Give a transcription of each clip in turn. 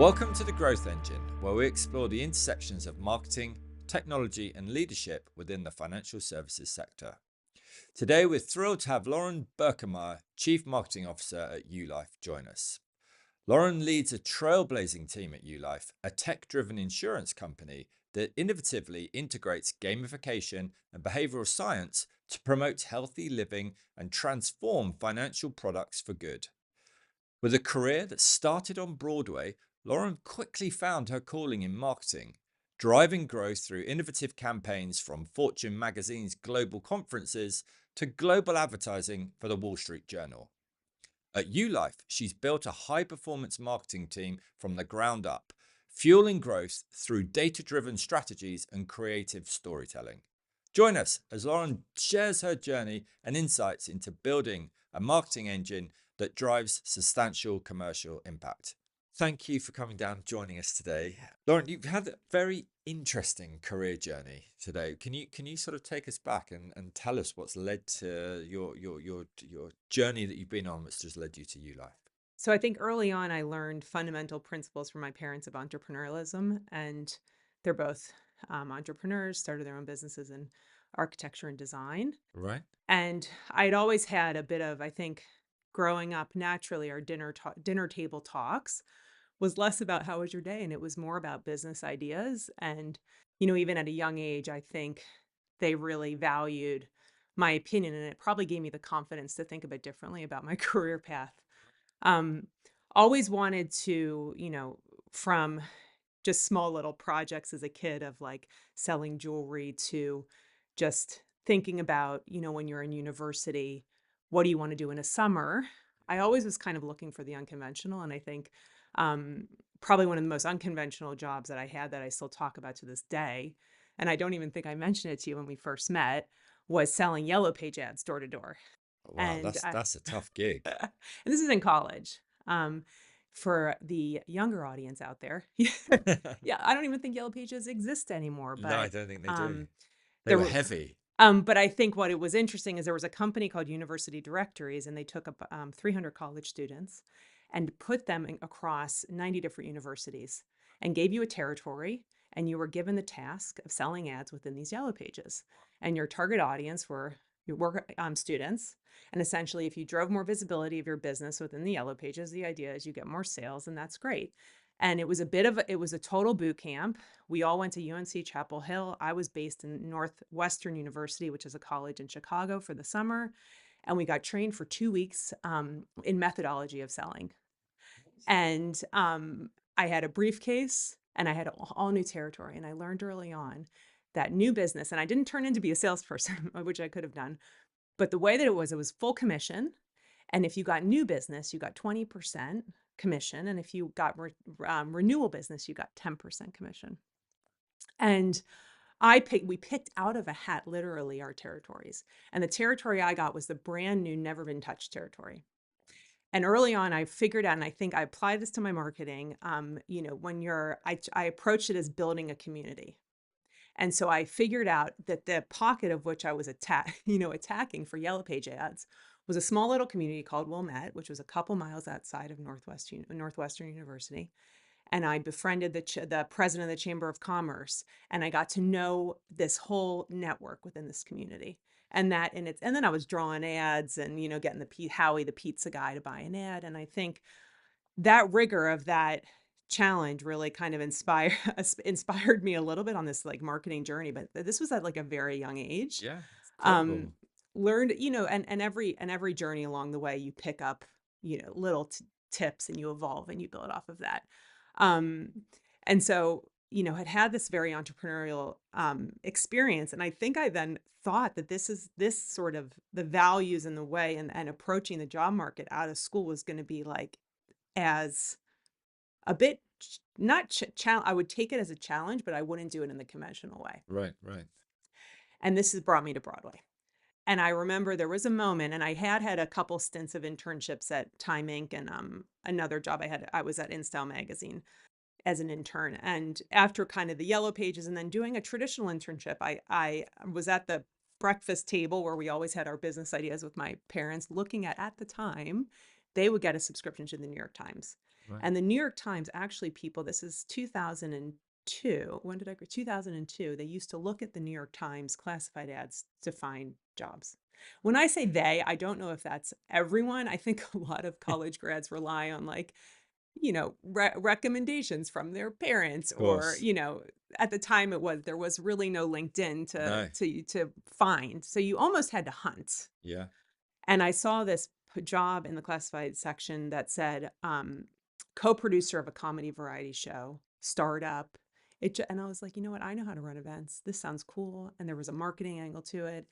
Welcome to the Growth Engine, where we explore the intersections of marketing, technology, and leadership within the financial services sector. Today, we're thrilled to have Lauren Berkemeyer, Chief Marketing Officer at Yulife, join us. Lauren leads a trailblazing team at Yulife, a tech-driven insurance company that innovatively integrates gamification and behavioural science to promote healthy living and transform financial products for good. With a career that started on Broadway, Lauren quickly found her calling in marketing, driving growth through innovative campaigns from Fortune magazine's global conferences to global advertising for the Wall Street Journal. At Yulife, she's built a high-performance marketing team from the ground up, fueling growth through data-driven strategies and creative storytelling. Join us as Lauren shares her journey and insights into building a marketing engine that drives substantial commercial impact. Thank you for coming down and joining us today. Lauren, you've had a very interesting career journey today. Can you sort of take us back and tell us what's led to your journey that you've been on, which just led you to Yulife? So I think early on, I learned fundamental principles from my parents of entrepreneurialism, and they're both entrepreneurs, started their own businesses in architecture and design. Right. And I'd always had a bit of, I think, growing up naturally, our dinner table talks was less about how was your day, and it was more about business ideas. And even at a young age, I think they really valued my opinion, and it probably gave me the confidence to think a bit differently about my career path. Um, Always wanted to, from just small little projects as a kid of like selling jewelry to just thinking about, when you're in university, what do you want to do in a summer? I always was kind of looking for the unconventional. And I think probably one of the most unconventional jobs that I had that I still talk about to this day, and I don't even think I mentioned it to you when we first met, was selling Yellow Page ads door to door. Wow, And that's a tough gig. and this is in college. For the younger audience out there, yeah, I don't even think Yellow Pages exist anymore. No, I But don't think they do. um, They there were were, heavy. but I think what it was interesting is there was a company called University Directories, and they took up 300 college students and put them across 90 different universities and gave you a territory, and you were given the task of selling ads within these Yellow Pages. And your target audience were your work students. And essentially, if you drove more visibility of your business within the Yellow Pages, the idea is you get more sales, and that's great. And it was it was a total boot camp. We all went to UNC Chapel Hill. I was based in Northwestern University, which is a college in Chicago, for the summer. And we got trained for 2 weeks in methodology of selling. And I had a briefcase and I had all new territory. And I learned early on that new business, and I didn't turn in to be a salesperson, which I could have done. But the way that it was full commission. And if you got new business, you got 20% commission. And if you got renewal business, you got 10% commission. And we picked out of a hat, literally, our territories. And the territory I got was the brand new, never been touched territory. And early on, I figured out, and I think I applied this to my marketing. I approached it as building a community. And so I figured out that the pocket of which I was attacking for Yellow Page ads was a small little community called Wilmette, which was a couple miles outside of Northwestern University. And I befriended the president of the Chamber of Commerce, and I got to know this whole network within this community. And then I was drawing ads and getting Howie the pizza guy to buy an ad. And I think that rigor of that challenge really kind of inspired me a little bit on this like marketing journey. But this was at like a very young age. Yeah, it's Um, incredible. Learned, and every journey along the way, you pick up, little tips, and you evolve and you build off of that. Um, and so, had this very entrepreneurial experience. And I think I then thought that this sort of the values and the way and approaching the job market out of school was going to be like as a bit not I would take it as a challenge, but I wouldn't do it in the conventional way. Right, right. And this has brought me to Broadway. And I remember there was a moment, and I had a couple stints of internships at Time Inc. and another job I was at InStyle magazine as an intern. And after kind of the Yellow Pages and then doing a traditional internship, I was at the breakfast table where we always had our business ideas with my parents, looking at the time, they would get a subscription to the New York Times. Right. And the New York Times, actually, people, this is 2002. When did I go? 2002. They used to look at the New York Times classified ads to find jobs. When I say they, I don't know if that's everyone. I think a lot of college grads rely on like, recommendations from their parents, Of or, course. at the time there was really no LinkedIn No. to find. So you almost had to hunt. Yeah. And I saw this job in the classified section that said, co-producer of a comedy variety show, startup. And I was like, you know what? I know how to run events. This sounds cool. And there was a marketing angle to it.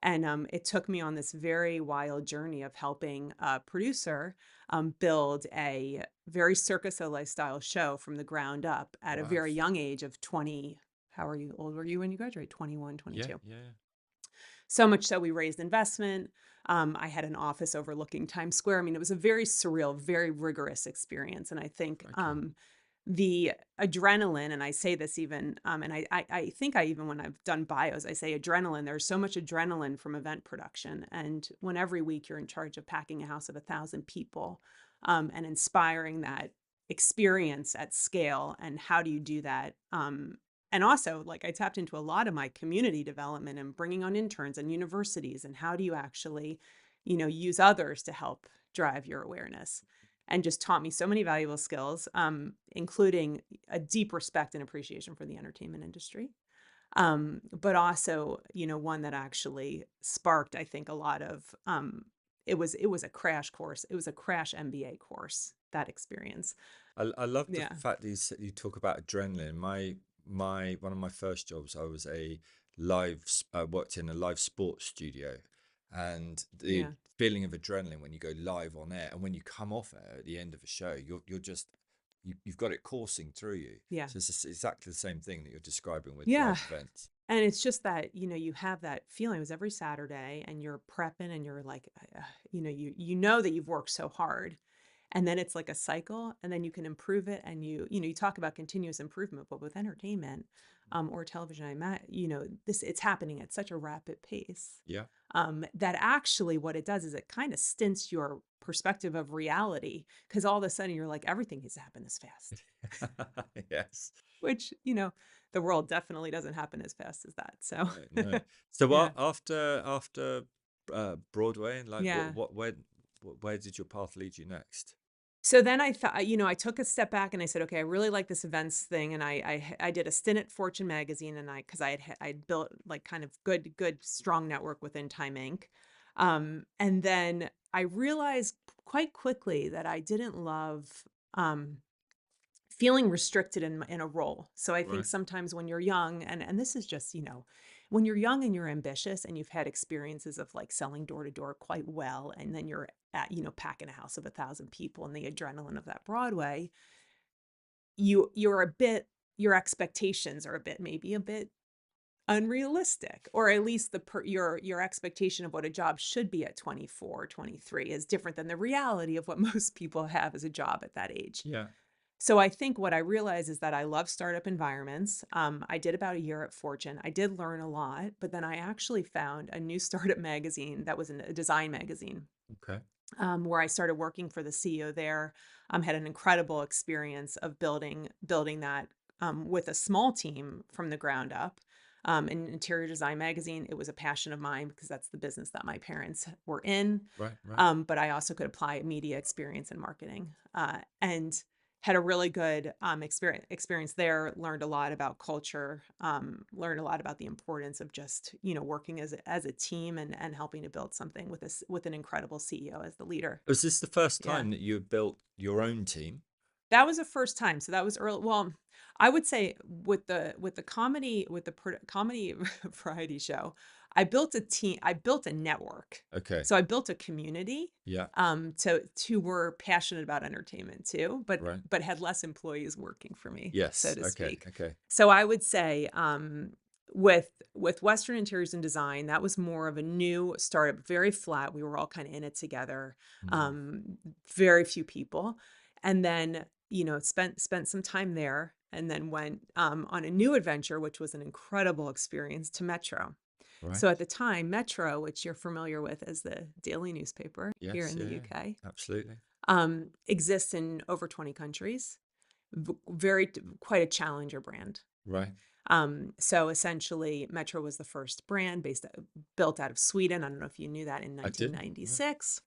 And it took me on this very wild journey of helping a producer build a very Circus Soleil style show from the ground up at a Wow. very young age of 20. Old were you when you graduated? 21, Yeah. 22. Yeah. So much so we raised investment. I had an office overlooking Times Square. I mean, it was a very surreal, very rigorous experience. And I think Okay. the adrenaline, and I say this even, and I think I even, when I've done bios, I say adrenaline. There's so much adrenaline from event production. And when every week you're in charge of packing a house of 1,000 people and inspiring that experience at scale, and how do you do that? And also, like, I tapped into a lot of my community development and bringing on interns and universities, and how do you actually, use others to help drive your awareness, and just taught me so many valuable skills, including a deep respect and appreciation for the entertainment industry. But also, one that actually sparked, I think, a lot of, it was a crash course. It was a crash MBA course, that experience. I love the Yeah. fact that you talk about adrenaline. My one of my first jobs, I was a worked in a live sports studio, and the Yeah. feeling of adrenaline when you go live on air and when you come off air at the end of a show, you're just you've got it coursing through you. Yeah. So it's exactly the same thing that you're describing with Yeah. live events. And it's just that, you have that feeling. It was every Saturday, and you're prepping, and you're like, you know that you've worked so hard. And then it's like a cycle, and then you can improve it. And you talk about continuous improvement, but with entertainment, or television, it's happening at such a rapid pace, Yeah. that actually what it does is it kind of stints your perspective of reality, because all of a sudden you're like, everything needs to happen this fast, Yes. which, the world definitely doesn't happen as fast as that. So, No, no. So yeah. what after Broadway, and like Yeah. where did your path lead you next? So then I thought, I took a step back and I said, okay, I really like this events thing. And I did a stint at Fortune magazine, and because I'd built like kind of good, strong network within Time Inc. And then I realized quite quickly that I didn't love, um, feeling restricted in a role. So I think Right. sometimes when you're young, and this is just, when you're young and you're ambitious and you've had experiences of like selling door to door quite well, and then you're at, packing a house of 1,000 people, and the adrenaline of that Broadway, you're a bit, your expectations are a bit, maybe a bit unrealistic, or at least your expectation of what a job should be at 24, 23 is different than the reality of what most people have as a job at that age. Yeah. So I think what I realized is that I love startup environments. I did about a year at Fortune. I did learn a lot, but then I actually found a new startup magazine that was a design magazine, Okay. where I started working for the CEO there. Had an incredible experience of building that, with a small team from the ground up. An interior design magazine. It was a passion of mine because that's the business that my parents were in. Right. Right. But I also could apply media experience and marketing, and had a really good experience there. Learned a lot about culture. Learned a lot about the importance of just, working as a team, and helping to build something with an incredible CEO as the leader. Was this the first Yeah. time that you had built your own team? That was the first time. So that was early. Well, I would say with the comedy variety show, I built a team. I built a network. Okay. So I built a community. Yeah. To were passionate about entertainment too, but Right. had less employees working for me, so Yes. to Okay. speak. Okay. So I would say, with Western Interiors and Design, that was more of a new startup, very flat. We were all kind of in it together. Mm. Um, Very few people, and then, spent some time there, and then went, on a new adventure, which was an incredible experience, to Metro. Right. So at the time, Metro, which you're familiar with as the daily newspaper here Yes. in Yeah. the Yeah. UK, Absolutely. Exists in over 20 countries. Very quite a challenger brand. Right. So essentially, Metro was the first brand built out of Sweden. I don't know if you knew that, in I didn't. No. 1996,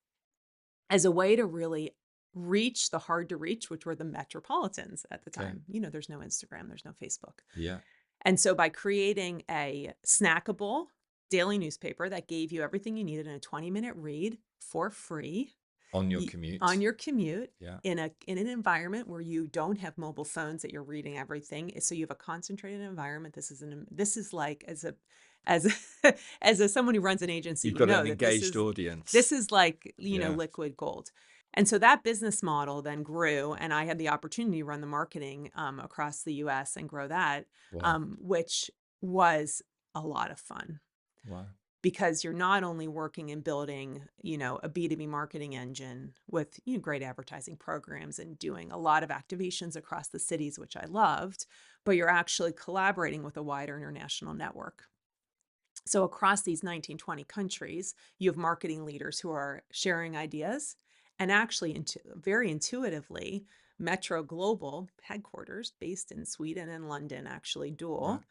as a way to really reach the hard to reach, which were the metropolitans at the Okay. time. You know, there's no Instagram, there's no Facebook. Yeah. And so by creating a snackable daily newspaper that gave you everything you needed in a 20-minute read for free On your on commute. your commute, Yeah. in an environment where you don't have mobile phones that you're reading everything, so you have a concentrated environment. This is like, as as a someone who runs an agency, You've you got know an that engaged this audience. is like, Yeah. liquid gold. And so that business model then grew, and I had the opportunity to run the marketing across the US and grow that, Wow. which was a lot of fun, Wow. because you're not only working and building, a B2B marketing engine with, great advertising programs and doing a lot of activations across the cities, which I loved, but you're actually collaborating with a wider international network. So across these 19, 20 countries, you have marketing leaders who are sharing ideas, and actually very intuitively, Metro Global headquarters, based in Sweden and London, actually Right. dual,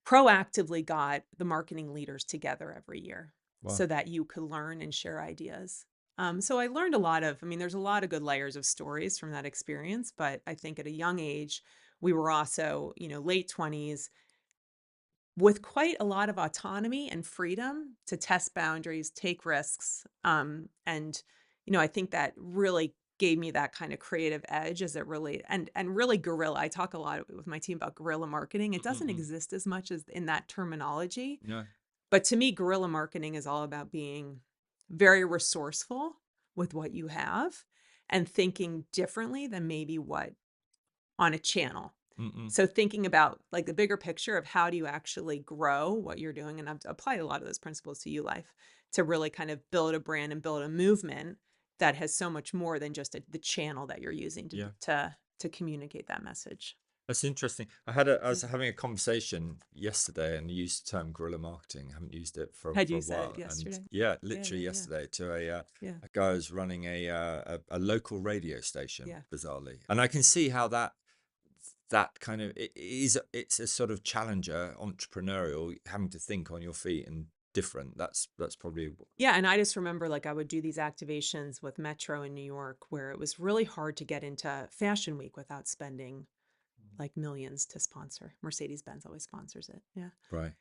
proactively got the marketing leaders together every year Wow. so that you could learn and share ideas. So I learned a lot of, there's a lot of good layers of stories from that experience, but I think at a young age, we were also, late 20s, with quite a lot of autonomy and freedom to test boundaries, take risks. I think that really gave me that kind of creative edge as it relate and really guerrilla. I talk a lot with my team about guerrilla marketing. It doesn't Mm-mm-mm. exist as much as in that terminology, No. but to me, guerrilla marketing is all about being very resourceful with what you have and thinking differently than maybe what on a channel. Mm-mm. So thinking about like the bigger picture of how do you actually grow what you're doing, and I've applied a lot of those principles to Yulife to really kind of build a brand and build a movement that has so much more than just the channel that you're using Yeah. to communicate that message. That's interesting. I Yeah. was having a conversation yesterday and used the term guerrilla marketing. I haven't used it Had for you a said it while. And yesterday? yeah, Yeah, literally yeah, yeah, yesterday to yeah, a guy who's running a local radio station, yeah. bizarrely. And I can see how that kind of it's a sort of challenger, entrepreneurial, having to think on your feet and different. That's probably Yeah, and I just remember, like, I would do these activations with Metro in New York where it was really hard to get into Fashion Week without spending like millions to sponsor. Mercedes-Benz always sponsors it. Yeah. right.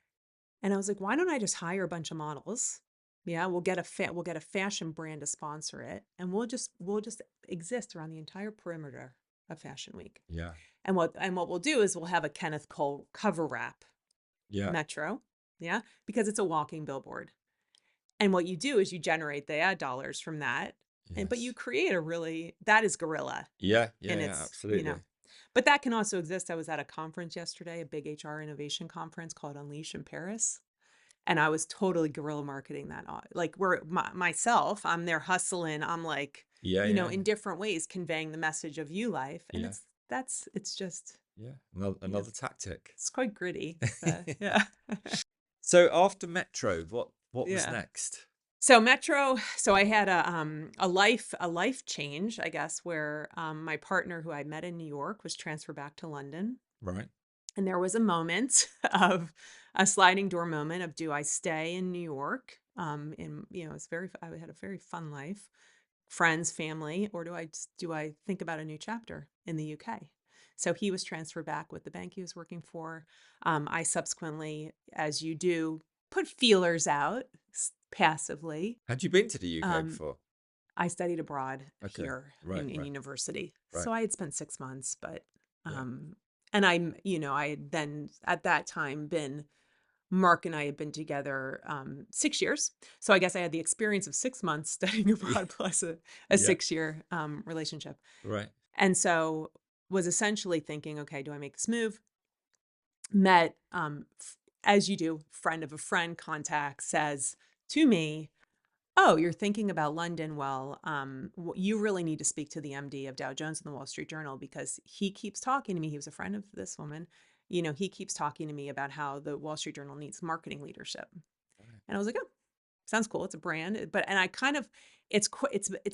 And I was like, why don't I just hire a bunch of models? Yeah, we'll get a fashion brand to sponsor it, and we'll just exist around the entire perimeter of Fashion Week. Yeah. And what we'll do is we'll have a Kenneth Cole cover wrap Yeah. Metro, yeah, because it's a walking billboard. And what you do is you generate the ad dollars from that, but you Yes. create that is guerrilla, Yeah. Yeah. and Yeah. it's, Absolutely. but that can also exist. I was at a conference yesterday, a big HR innovation conference called Unleash in Paris. And I was totally guerrilla marketing that. Like, myself, I'm there hustling. I'm like, Yeah. Yeah. in different ways conveying the message of Life. And Yeah. it's just, Yeah. Another it's, tactic. it's quite gritty, but yeah. So after Metro, what was Yeah. next? So Metro, so I had a life change, I guess, where my partner who I met in New York was transferred back to London. Right. And there was a moment of a sliding door moment of, do I stay in New York? I had a very fun life, friends, family, or do I think about a new chapter in the UK? So he was transferred back with the bank he was working for. I subsequently, as you do, put feelers out passively. Had you been to the UK Um, before? I studied abroad Okay. here Right. in Right. university. Right. So I had spent 6 months, but, Yeah. and I had then at that time been, Mark and I had been together 6 years. So I guess I had the experience of 6 months studying abroad plus a Yeah. 6 year relationship. Right. And so was essentially thinking, okay, do I make this move? Met, as you do, friend of a friend contact says to me, oh, you're thinking about London. Well, you really need to speak to the MD of Dow Jones and the Wall Street Journal, because he keeps talking to me. He was a friend of this woman. He keeps talking to me about how the Wall Street Journal needs marketing leadership. Right. And I was like, oh. sounds cool. It's a brand, but and I kind of it's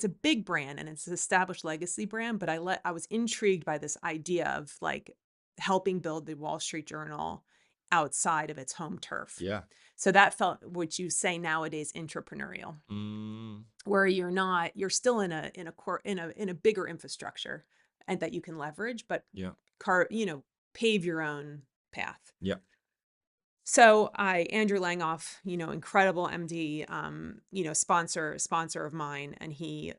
a big brand and it's an established legacy brand. But I was intrigued by this idea of like helping build the Wall Street Journal outside of its home turf. Yeah. So that felt what you say nowadays entrepreneurial, Mm, where you're still in a bigger infrastructure and that you can leverage, but yeah. pave your own path. Yeah. So Andrew Langoff, incredible MD, sponsor of mine, and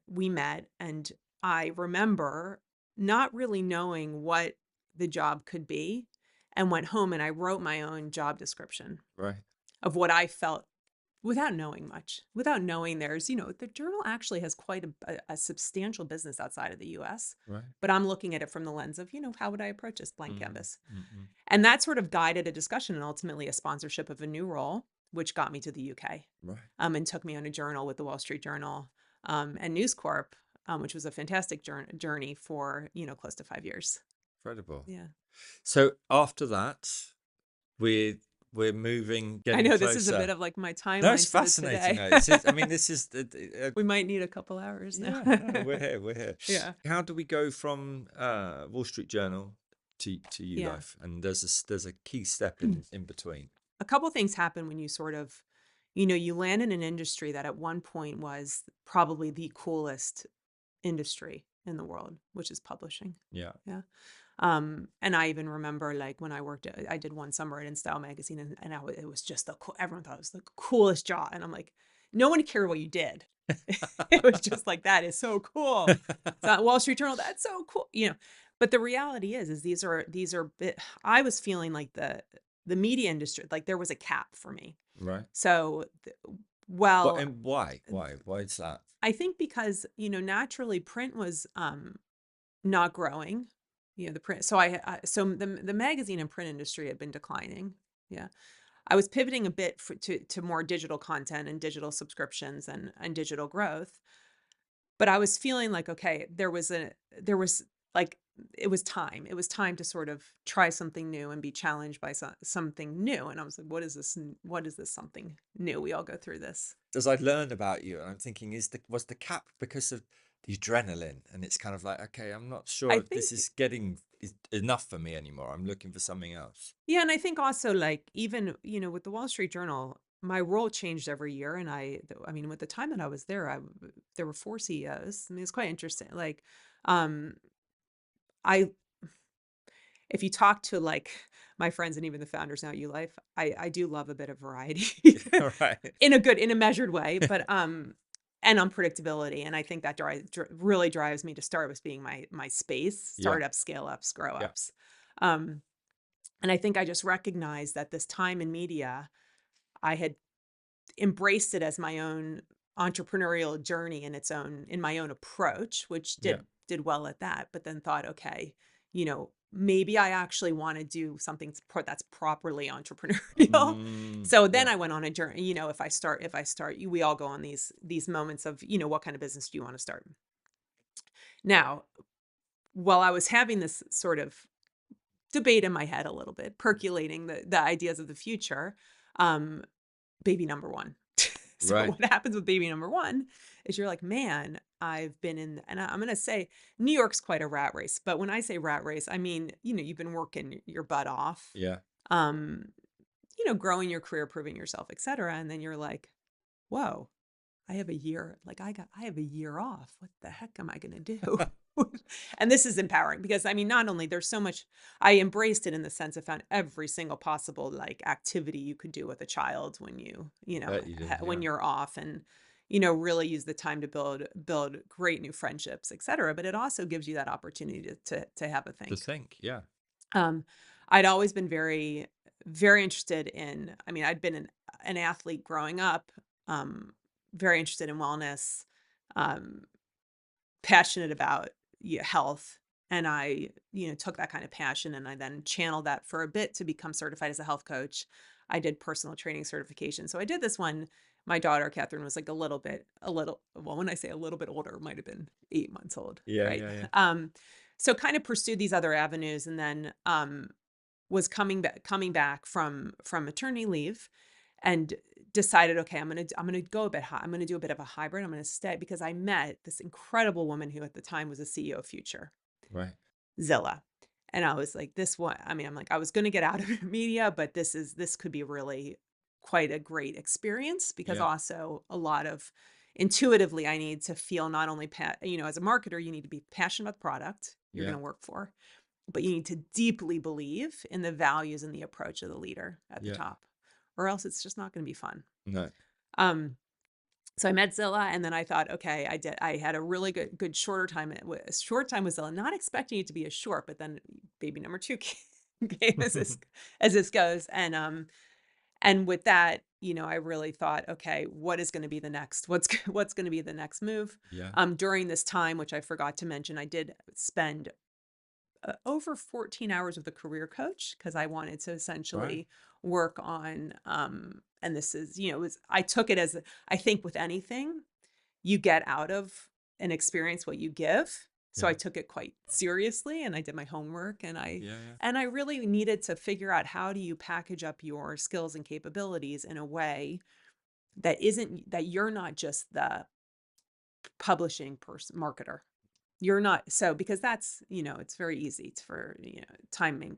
we met, and I remember not really knowing what the job could be, and went home and I wrote my own job description Right. of what I felt without knowing much, without knowing the journal actually has quite a substantial business outside of the US, Right. but I'm looking at it from the lens of, how would I approach this blank Mm, canvas? mm. And that sort of guided a discussion and ultimately a sponsorship of a new role, which got me to the UK, Right. and took me on a journal with the Wall Street Journal, and News Corp, which was a fantastic journey for, close to 5 years. Incredible. Yeah. So after that, we're we're moving, I getting know this is a bit closer. of like my No, timeline it's to the fascinating today. though. This is, I mean, this is We might need a couple hours now. yeah, no, we're here, we're here. Yeah. How do we go from Wall Street Journal to Yeah. Yulife? And there's a key step in between. A couple things happen when you sort of, you land in an industry that at one point was probably the coolest industry in the world, which is publishing. Yeah. Yeah. And I even remember like when I did one summer at In Style magazine, and it was just everyone thought it was the coolest job. And I'm like, no one cared what you did. It was just like, that is so cool. It's not Wall Street Journal. That's so cool. But the reality is these are I was feeling like the media industry, like there was a cap for me. Right. So, But well, and why? Why is that? I think because, naturally print was, not growing, the print. So so the magazine and print industry had been declining. Yeah. I was pivoting a bit to more digital content and digital subscriptions and digital growth. But I was feeling like, okay, there was like, it was time. It was time to sort of try something new and be challenged by something new. And I was like, what is this something new? We all go through this. As I learn about you, and I'm thinking, was the cap because of the adrenaline? And it's kind of like, okay, I'm not sure I if this think is getting enough for me anymore. I'm looking for something else. Yeah, and I think also like even, with the Wall Street Journal, my role changed every year. And I mean, with the time that I was there, there were 4 CEOs. I mean, it's quite interesting. Like, um, I, if you talk to like my friends and even the founders now at Ulife, I do love a bit of variety All right. in a measured way, but, and unpredictability. And I think that really drives me to startups being my space, Yeah. startups, scale ups, grow Yeah. ups. Um, And I think I just recognized that this time in media, I had embraced it as my own entrepreneurial journey in my own approach, which Yeah. did well at that, but then thought, okay, maybe I actually want to do something that's properly entrepreneurial. So then Yeah. I went on a journey, if I start, we all go on these moments of, what kind of business do you want to start? Now, while I was having this sort of debate in my head a little bit, percolating the ideas of the future. Um, Baby number one. So Right. what happens with baby number one is you're like, man, I've been in, and I'm going to say New York's quite a rat race. But when I say rat race, I mean, you've been working your butt off, Yeah. um, growing your career, proving yourself, et cetera. And then you're like, whoa, I have a year, like I have a year off. What the heck am I going to do? And this is empowering because I mean, not only there's so much, I embraced it in the sense I found every single possible like activity you could do with a child when Bet you did. when Yeah. you're off, and, really use the time to build great new friendships, et cetera. But it also gives you that opportunity to have a To think. think. Yeah. Um, I'd always been very, very interested in, I mean, I'd been an athlete growing up, very interested in wellness, um, passionate about health. And I, took that kind of passion and I then channeled that for a bit to become certified as a health coach. I did personal training certification. So I did this when my daughter, Catherine, was like well, when I say a little bit older, it might have been 8 months old. Yeah. Right. Yeah. Yeah. So kind of pursued these other avenues, and then, was coming back from maternity leave, and decided, okay, I'm gonna go a bit high. I'm gonna do a bit of a hybrid. I'm gonna stay because I met this incredible woman who at the time was the CEO of Future, Right. Zilla. And I was like, this one, I mean, I'm like, I was gonna get out of media, but this could be really quite a great experience because Yeah. also a lot of intuitively I need to feel not only as a marketer, you need to be passionate about the product you're Yeah. gonna work for, but you need to deeply believe in the values and the approach of the leader at the Yeah. top, or else it's just not going to be fun. No. Um, so I met Zilla, and then I thought, okay, I had a really good shorter time, a short time with Zilla, not expecting it to be a short, but then baby number two came as this goes, and with that, I really thought, okay, what is going to be the next? What's going to be the next move? Yeah. During this time, which I forgot to mention, I did spend over 14 hours with a career coach because I wanted to Right. essentially work on and this is, I took it as I think with anything, you get out of an experience what you give. So I Yeah. took it quite seriously and I did my homework Yeah. Yeah. and I really needed to figure out how do you package up your skills and capabilities in a way that you're not just the publishing person marketer. You're not so because that's, it's very easy for, time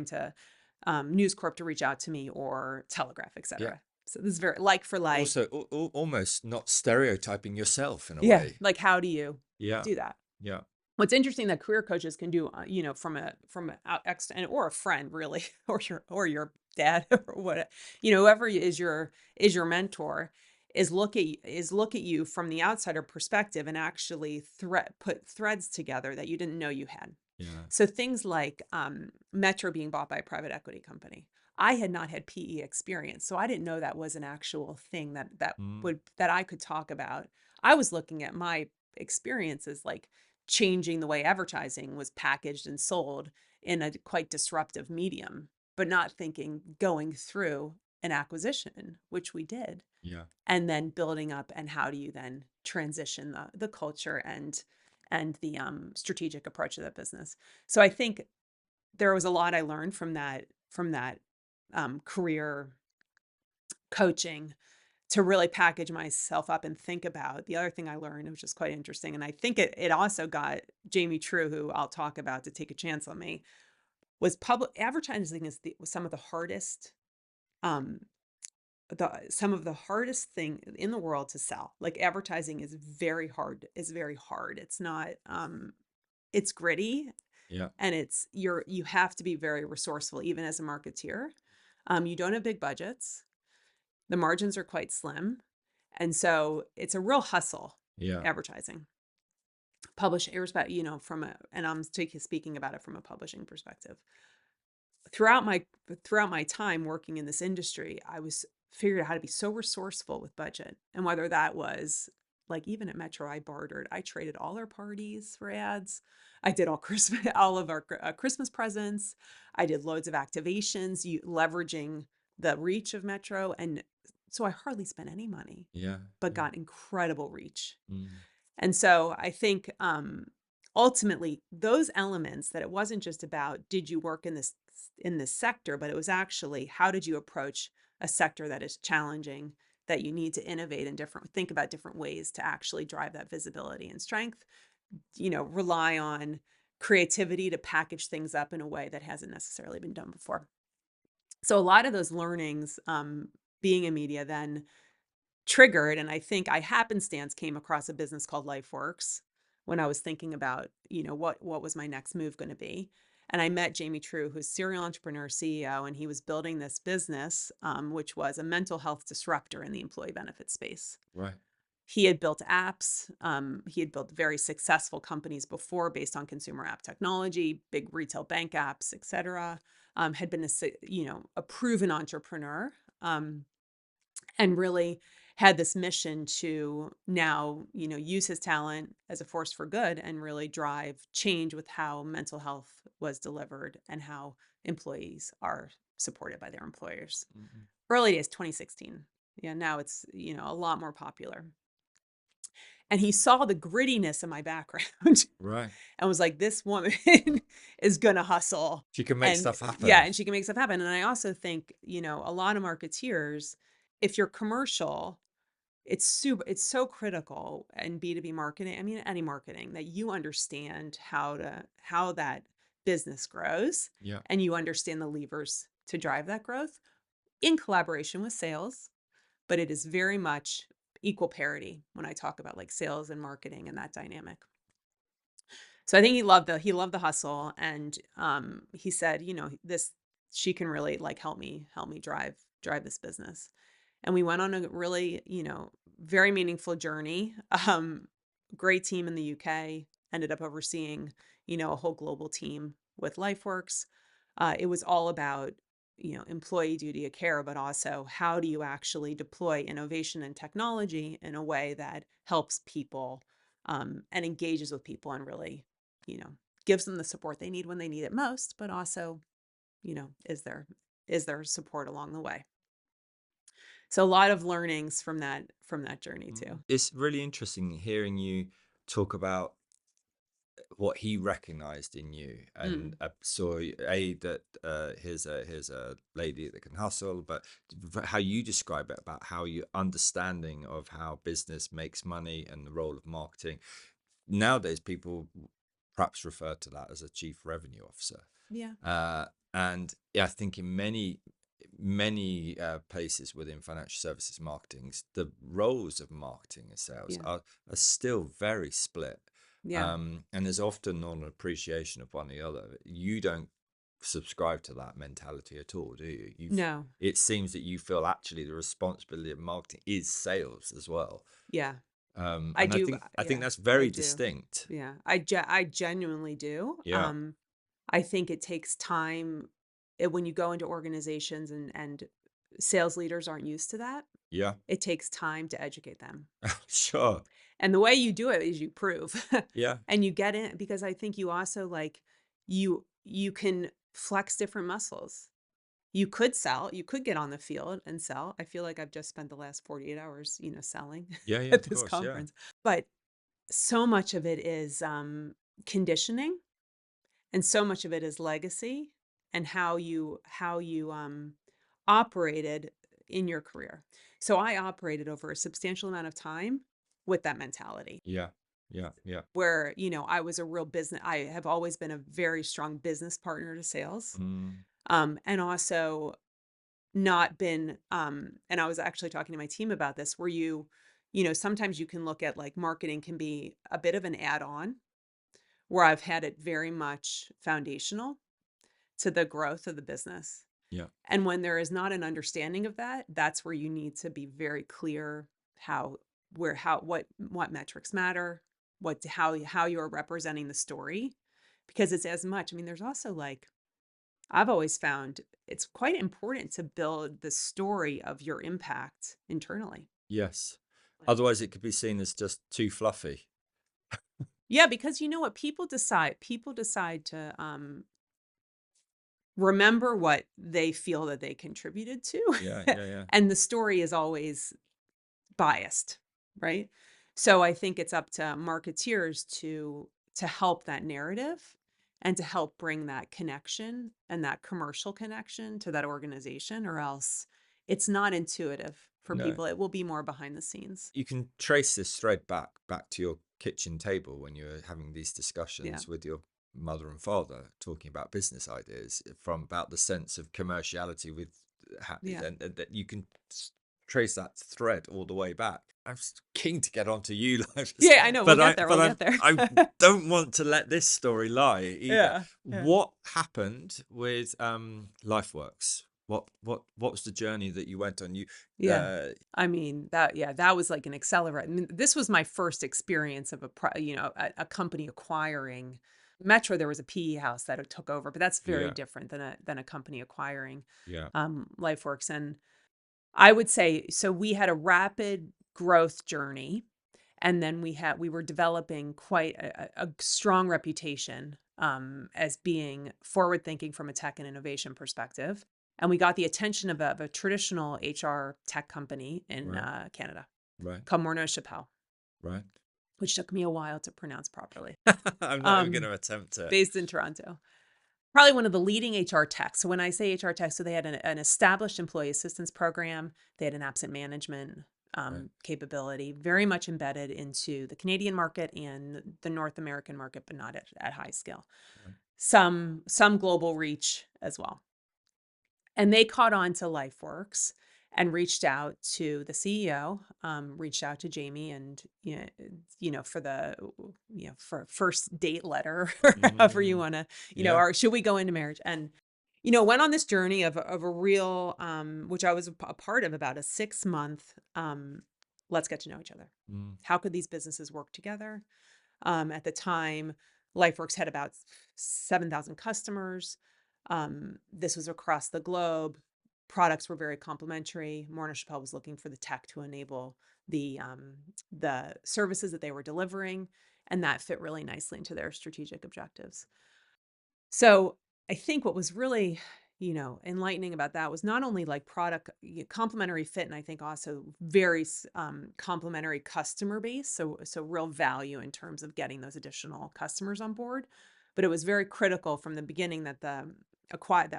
to News Corp to reach out to me or Telegraph, Yeah. etc. So this is very like for like. Also, almost not stereotyping yourself in a Yeah, way. like how do you Yeah. do that? Yeah. What's interesting that career coaches can do, from a extent or a friend really, or your dad or what, whoever is your mentor, is look at you from the outsider perspective and actually put threads together that you didn't know you had. Yeah. So things like Metro being bought by a private equity company. I had not had PE experience, so I didn't know that was an actual thing Mm. that I could talk about. I was looking at my experiences like changing the way advertising was packaged and sold in a quite disruptive medium, but not thinking going through an acquisition, which we did, Yeah. and then building up and how do you then transition the culture and the strategic approach of that business. So I think there was a lot I learned from that career coaching to really package myself up and think about. The other thing I learned, which is quite interesting, and I think it also got Jamie True, who I'll talk about, to take a chance on me, was public advertising was um, some of the hardest thing in the world to sell. Like advertising is very hard. Is very hard. It's not. It's gritty, Yeah. and you have to be very resourceful, even as a marketeer. You don't have big budgets. The margins are quite slim. And so it's a real hustle, Yeah. advertising. Publish irrespective, and I'm speaking about it from a publishing perspective. Throughout my time working in this industry, I was figured out how to be so resourceful with budget. And whether that was like even at Metro, I bartered. I traded all our parties for ads. I did all of our Christmas presents. I did loads of activations, leveraging the reach of Metro, and so I hardly spent any money, Yeah. but Yeah. got incredible reach. Mm. And so I think ultimately those elements, that it wasn't just about did you work in this sector, but it was actually how did you approach a sector that is challenging, that you need to innovate and think about different ways to actually drive that visibility and strength, rely on creativity to package things up in a way that hasn't necessarily been done before. So a lot of those learnings, being in media, then triggered, and I think I happenstance came across a business called LifeWorks when I was thinking about, what was my next move going to be. And I met Jamie True, who's serial entrepreneur CEO, and he was building this business, which was a mental health disruptor in the employee benefit space. Right. He had built apps. He had built very successful companies before based on consumer app technology, big retail bank apps, et cetera. Had been a proven entrepreneur. And really had this mission to now, use his talent as a force for good and really drive change with how mental health was delivered and how employees are supported by their employers. Early days, 2016. Yeah, now it's, a lot more popular. And he saw the grittiness of my background Right. and was like, this woman is going to hustle. She can make And stuff yeah, happen. and she can make stuff happen. And I also think, a lot of marketeers, if you're commercial, it's so critical in B2B marketing. I mean, any marketing, that you understand how that business grows, Yeah. and you understand the levers to drive that growth in collaboration with sales. But it is very much equal parity when I talk about like sales and marketing and that dynamic. So I think he loved the hustle, and he said, this she can really like help me drive this business. And we went on a really, very meaningful journey. Great team in the UK, ended up overseeing, a whole global team with LifeWorks. It was all about, employee duty of care, but also how do you actually deploy innovation and technology in a way that helps people, and engages with people, and really, you know, gives them the support they need when they need it most, but also, is there support along the way. So a lot of learnings from that journey too. It's really interesting hearing you talk about what he recognized in you, and Mm, saw that here's a lady that can hustle, but how you describe it, about how your understanding of how business makes money and the role of marketing. Nowadays people perhaps refer to that as a chief revenue officer. yeah, And yeah, I think in many places within financial services marketing, the roles of marketing and sales yeah, are still very split. yeah. And there's often not an appreciation of one or the other. You don't subscribe to that mentality at all, do you? No, It seems that you feel actually the responsibility of marketing is sales as well. yeah. I And I do. think I think Yeah, that's I very do. distinct. Yeah, I genuinely do. Yeah, I think it takes time, when you go into organizations, and sales leaders aren't used to that. yeah, It takes time to educate them. sure, And the way you do it is you prove. yeah, And you get in, because I think you also like, you can flex different muscles. You could sell, you could get on the field and sell. I feel like I've just spent the last 48 hours, selling yeah, yeah, at of this course, yeah, conference. But so much of it is conditioning, and so much of it is legacy, and how you operated in your career. So I operated over a substantial amount of time with that mentality, yeah, yeah, yeah. where, I was a real business. I have always been a very strong business partner to sales. Mm, And also not been, and I was actually talking to my team about this, where sometimes you can look at like marketing can be a bit of an add-on, where I've had it very much foundational to the growth of the business. yeah, And when there is not an understanding of that, that's where you need to be very clear how, where, how, what metrics matter, how you're representing the story, because it's as much. I mean, there's also like, I've always found it's quite important to build the story of your impact internally. yes. Like, Otherwise, it could be seen as just too fluffy. yeah, because you know what, people decide to remember what they feel that they contributed to. Yeah, yeah, yeah, And the story is always biased, right? So I think it's up to marketeers to help that narrative, and to help bring that connection and that commercial connection to that organization, or else it's not intuitive for no. people. It will be more behind the scenes. You can trace this thread back to your kitchen table when you're having these Yeah. discussions with your mother and father, talking about business ideas, from about the sense of commerciality with Yeah. and that you can trace that thread all the way back. I'm keen to get onto you, Life, Yeah, I know. We'll but get there. We'll get there. I don't want to let this story lie either. Yeah. Yeah. What happened with LifeWorks? What was the journey that you went on? You Yeah. uh I mean, that was like an accelerant. I mean, this was my first experience of a company acquiring Metro. There was a PE house that it took over, but that's very yeah, different than a company acquiring yeah, LifeWorks. And I would say, so we had a rapid growth journey, and then we were developing quite a strong reputation, as being forward thinking from a tech and innovation perspective. And we got the attention of a traditional HR tech company in right, Canada right, called Morneau Chappelle. right. which took me a while to pronounce properly. I'm not even going to attempt it. Based in Toronto. Probably one of the leading HR techs. So when I say HR tech, so they had an established employee assistance program. They had an absent management capability, very much embedded into the Canadian market and the North American market, but not at high scale. Right. Some global reach as well. And they caught on to LifeWorks and reached out to the CEO, reached out to Jamie, and for first date letter, or however you want to, or should we go into marriage? And went on this journey of a real, which I was a part of, about a 6-month. Let's get to know each other. How could these businesses work together? At the time, LifeWorks had about 7,000 customers. This was across the globe. Products were very complementary. Morna Chappelle was looking for the tech to enable the services that they were delivering, and that fit really nicely into their strategic objectives. So I think what was really, enlightening about that was not only like product complementary fit, and I think also very complementary customer base. So real value in terms of getting those additional customers on board. But it was very critical from the beginning that that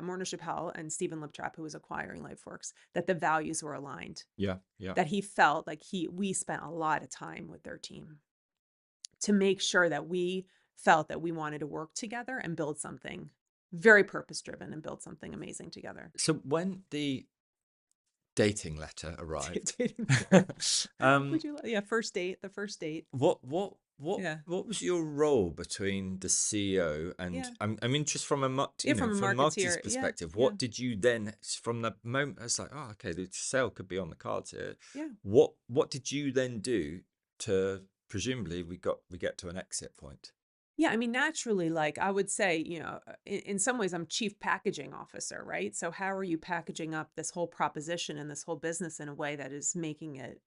Morna Chappelle and Stephen Liptrap, who was acquiring LifeWorks, that the values were aligned. Yeah. That he felt like we spent a lot of time with their team to make sure that we felt that we wanted to work together and build something very purpose-driven and build something amazing together. So when the dating letter arrived, first date, the first date. What was your role between the CEO and I'm interested from from a marketer's perspective. What did you then, from the moment it's like, oh, okay, the sale could be on the cards here. Yeah. What did you then do to presumably we get to an exit point? Yeah, I mean, naturally, like I would say, in some ways I'm chief packaging officer, right? So how are you packaging up this whole proposition and this whole business in a way that is making it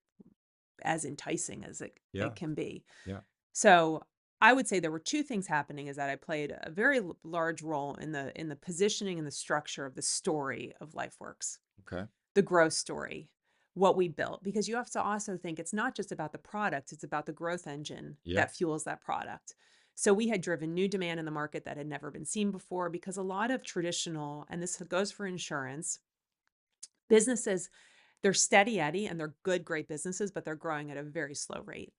as enticing as it can be? Yeah. So I would say there were two things happening, is that I played a very large role in the positioning and the structure of the story of LifeWorks. Okay. The growth story, what we built, because you have to also think it's not just about the product, it's about the growth engine that fuels that product. So we had driven new demand in the market that had never been seen before, because a lot of traditional, and this goes for insurance, businesses, they're steady Eddie and they're good, great businesses, but they're growing at a very slow rate.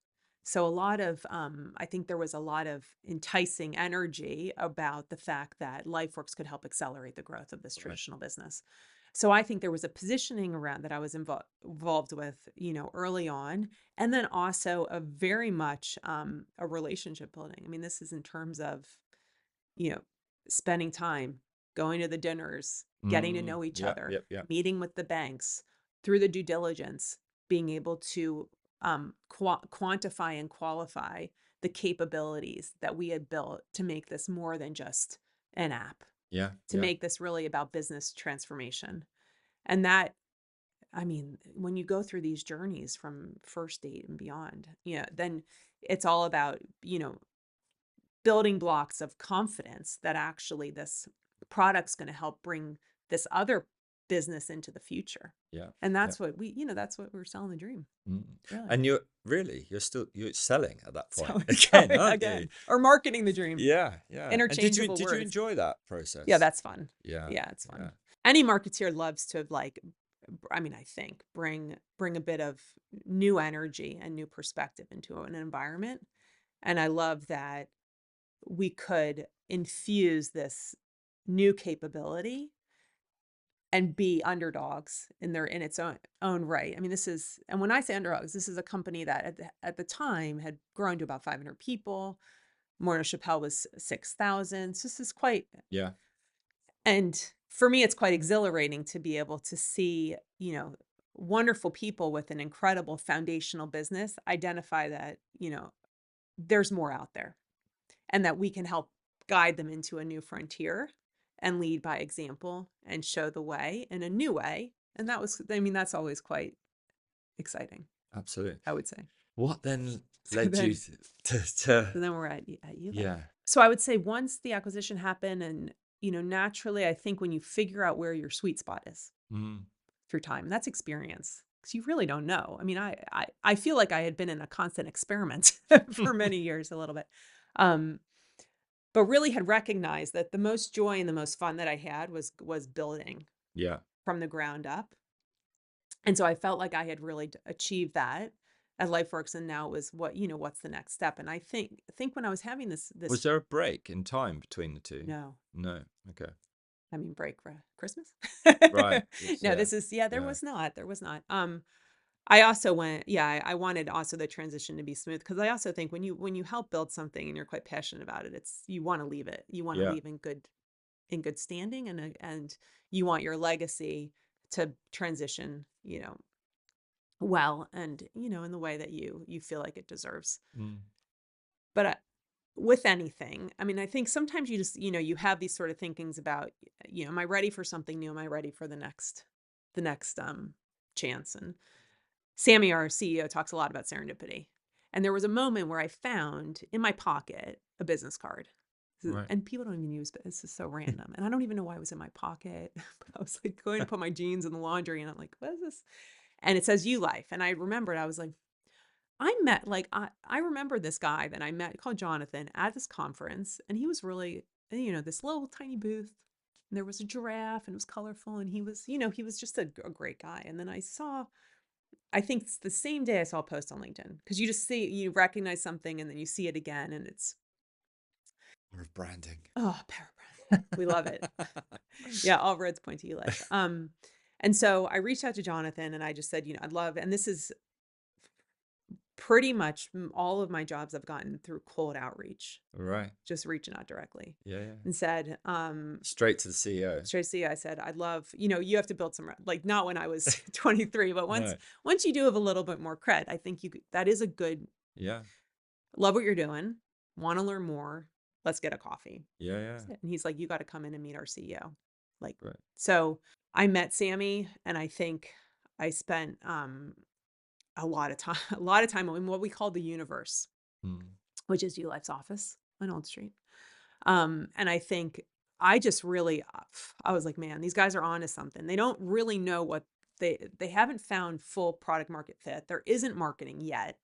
So a lot of, I think there was a lot of enticing energy about the fact that LifeWorks could help accelerate the growth of this traditional business. So I think there was a positioning around that I was involved with, early on. And then also a very much a relationship building. I mean, this is in terms of, spending time, going to the dinners, getting to know each other, meeting with the banks, through the due diligence, being able to quantify and qualify the capabilities that we had built to make this more than just an app. To make this really about business transformation. And that, I mean, when you go through these journeys from first date and beyond, then it's all about, building blocks of confidence that actually this product's going to help bring this other business into the future. And that's what that's what we're selling the dream. Really. And you're selling at that point again, or marketing the dream. Interchangeable words. Did you enjoy that process? Yeah, that's fun. Yeah, it's fun. Yeah. Any marketeer loves to I think bring a bit of new energy and new perspective into an environment. And I love that we could infuse this new capability and be underdogs in its own right. I mean, and when I say underdogs, this is a company that at the time had grown to about 500 people. Morna Chappelle was 6,000. So this is quite. Yeah. And for me, it's quite exhilarating to be able to see, wonderful people with an incredible foundational business identify that, there's more out there, and that we can help guide them into a new frontier and lead by example and show the way in a new way. And that's always quite exciting. Absolutely. I would say. What then led you to So then we're at Yulife. Yeah. So I would say once the acquisition happened, and, naturally, I think when you figure out where your sweet spot is through time, that's experience. because you really don't know. I mean, I feel like I had been in a constant experiment for many years, a little bit. Um, but really had recognized that the most joy and the most fun that I had was building Yeah. from the ground up. And so I felt like I had really achieved that at LifeWorks, and now it was what's the next step? And I think when I was having this Was there a break in time between the two? no, No. Okay. I mean break for Christmas. Right. It's No, this is there yeah. was not there was not. I also went, yeah, I wanted also the transition to be smooth, because I also think when you help build something and you're quite passionate about it, it's you want to leave it. You want to Yeah. leave in good standing, and you want your legacy to transition, well, and in the way that you feel like it deserves. Mm. But with anything, I mean, I think sometimes you just, you have these sort of thinkings about, am I ready for something new? Am I ready for the next chance? And Sammy, our CEO, talks a lot about serendipity. And there was a moment where I found in my pocket a business card. Right. And people don't even use it. This is so random. And I don't even know why it was in my pocket. But I was like going to put my jeans in the laundry, and I'm like, what is this? And it says Yulife. And I remembered, I was like, I remember this guy that I met called Jonathan at this conference, and he was really, this little tiny booth. And there was a giraffe, and it was colorful, and he was just a great guy. And then I think it's the same day I saw a post on LinkedIn, because you recognize something and then you see it again, and it's, Or of branding. oh, power brand. We love it. Yeah, all roads point to you, life. And so I reached out to Jonathan and I just said, I'd love, and this is pretty much all of my jobs I've gotten through cold outreach, Right. just reaching out directly, Yeah. Yeah. and said, Straight to the CEO. Tracy, I said, I'd love, you have to build some, like, not when I was 23, but once, No. once you do have a little bit more cred, I think that is a good, Yeah. love what you're doing, want to learn more, let's get a coffee. Yeah. Yeah. And he's like, you got to come in and meet our CEO. Like, Right. so I met Sammy, and I think I spent a lot of time, a lot of time in what we call the universe, Mm. which is Ulife's office on Old Street. And I think I just really, I was like, man, these guys are on to something. They don't really know what they haven't found full product market fit. There isn't marketing yet,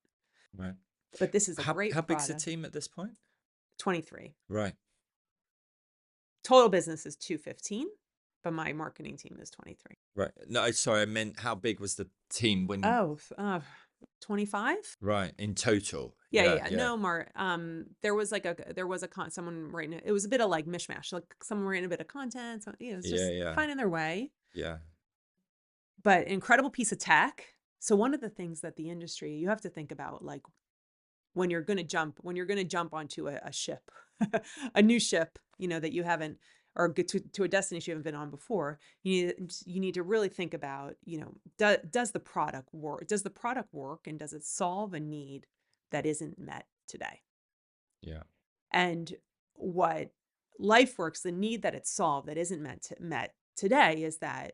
Right. but this is a How great big's the product. team at this point? 23. Right. Total business is 215, but my marketing team is 23. Right. No, sorry, I meant how big was the team when Oh, 25? right, in total. Yeah, yeah, Yeah, yeah. yeah. No, there was someone writing it. It was a bit of like mishmash, like someone writing a bit of content. So, it's Yeah, just yeah. finding their way, Yeah. but incredible piece of tech. So one of the things that the industry, you have to think about, like, when you're going to jump onto a ship, a new ship, that you haven't, or get to a destination you haven't been on before, you need to really think about, does the product work? Does the product work, and does it solve a need that isn't met today? Yeah. And what LifeWorks, the need that it's solved that isn't met today, is that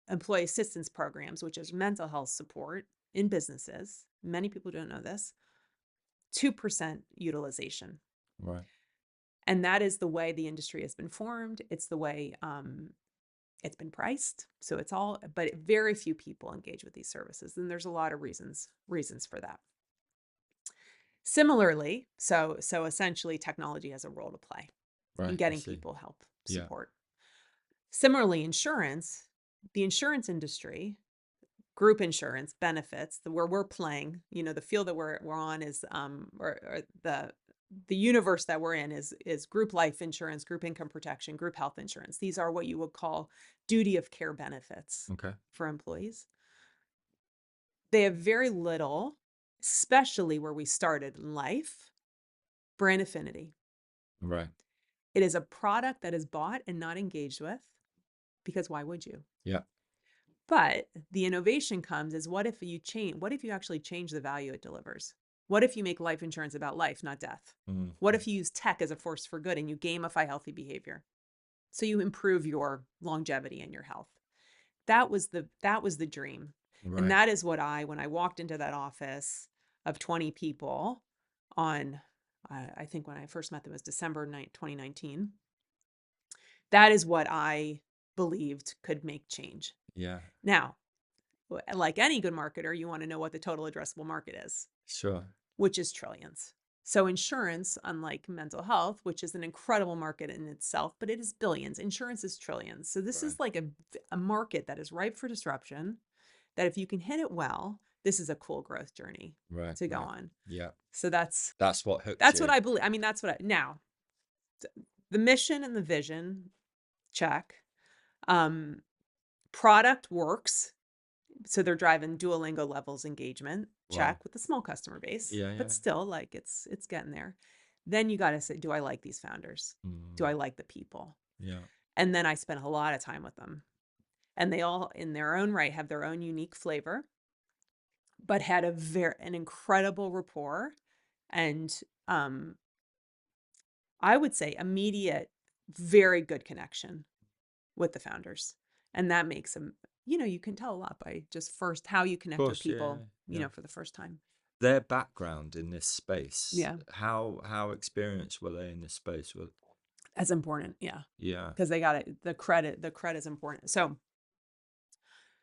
employee assistance programs, which is mental health support in businesses. Many people don't know this. 2% utilization. Right. And that is the way the industry has been formed. It's the way it's been priced. So but very few people engage with these services. And there's a lot of reasons for that. Similarly, so essentially technology has a role to play in Right. I getting see. people help, Yeah. support. Similarly, insurance, the insurance industry, group insurance benefits, where we're playing, the field that we're on is, or the universe that we're in is group life insurance, group income protection, group health insurance. These are what you would call duty of care benefits Okay. for employees. They have very little, especially where we started in life, brand affinity. Right. It is a product that is bought and not engaged with, because why would you? Yeah. But the innovation comes is, what if you actually change the value it delivers? What if you make life insurance about life, not death? Mm. What if you use tech as a force for good and you gamify healthy behavior? So you improve your longevity and your health. That was the dream. And Right. that is what when I walked into that office of 20 people on, I think when I first met them was December 2019. That is what I believed could make change. Yeah. Now, like any good marketer, you want to know what the total addressable market is, Sure. which is trillions. So insurance, unlike mental health, which is an incredible market in itself, but it is billions. Insurance is trillions. So this Right. is like a market that is ripe for disruption, that if you can hit it well, this is a cool growth journey Right. to go Right. on. Yeah. So that's That's what hooked that's what you. I believe. I mean, that's what I now the mission and the vision, check. Um, Product works. So they're driving Duolingo levels engagement, Wow. check, with the small customer base, Yeah. but Yeah. still like it's getting there. Then you got to say, do I like these founders? Do Mm, I like the people? yeah. And then I spent a lot of time with them. And they all in their own right have their own unique flavor, but had an incredible rapport and I would say immediate, very good connection with the founders. And that makes them, you can tell a lot by just first how you Of connect with course. Yeah. people, Yeah. for the first time. Their background in this space, Yeah. how experienced were they in this space? Well, That's important. Yeah. yeah. Because they got it. The credit is important. So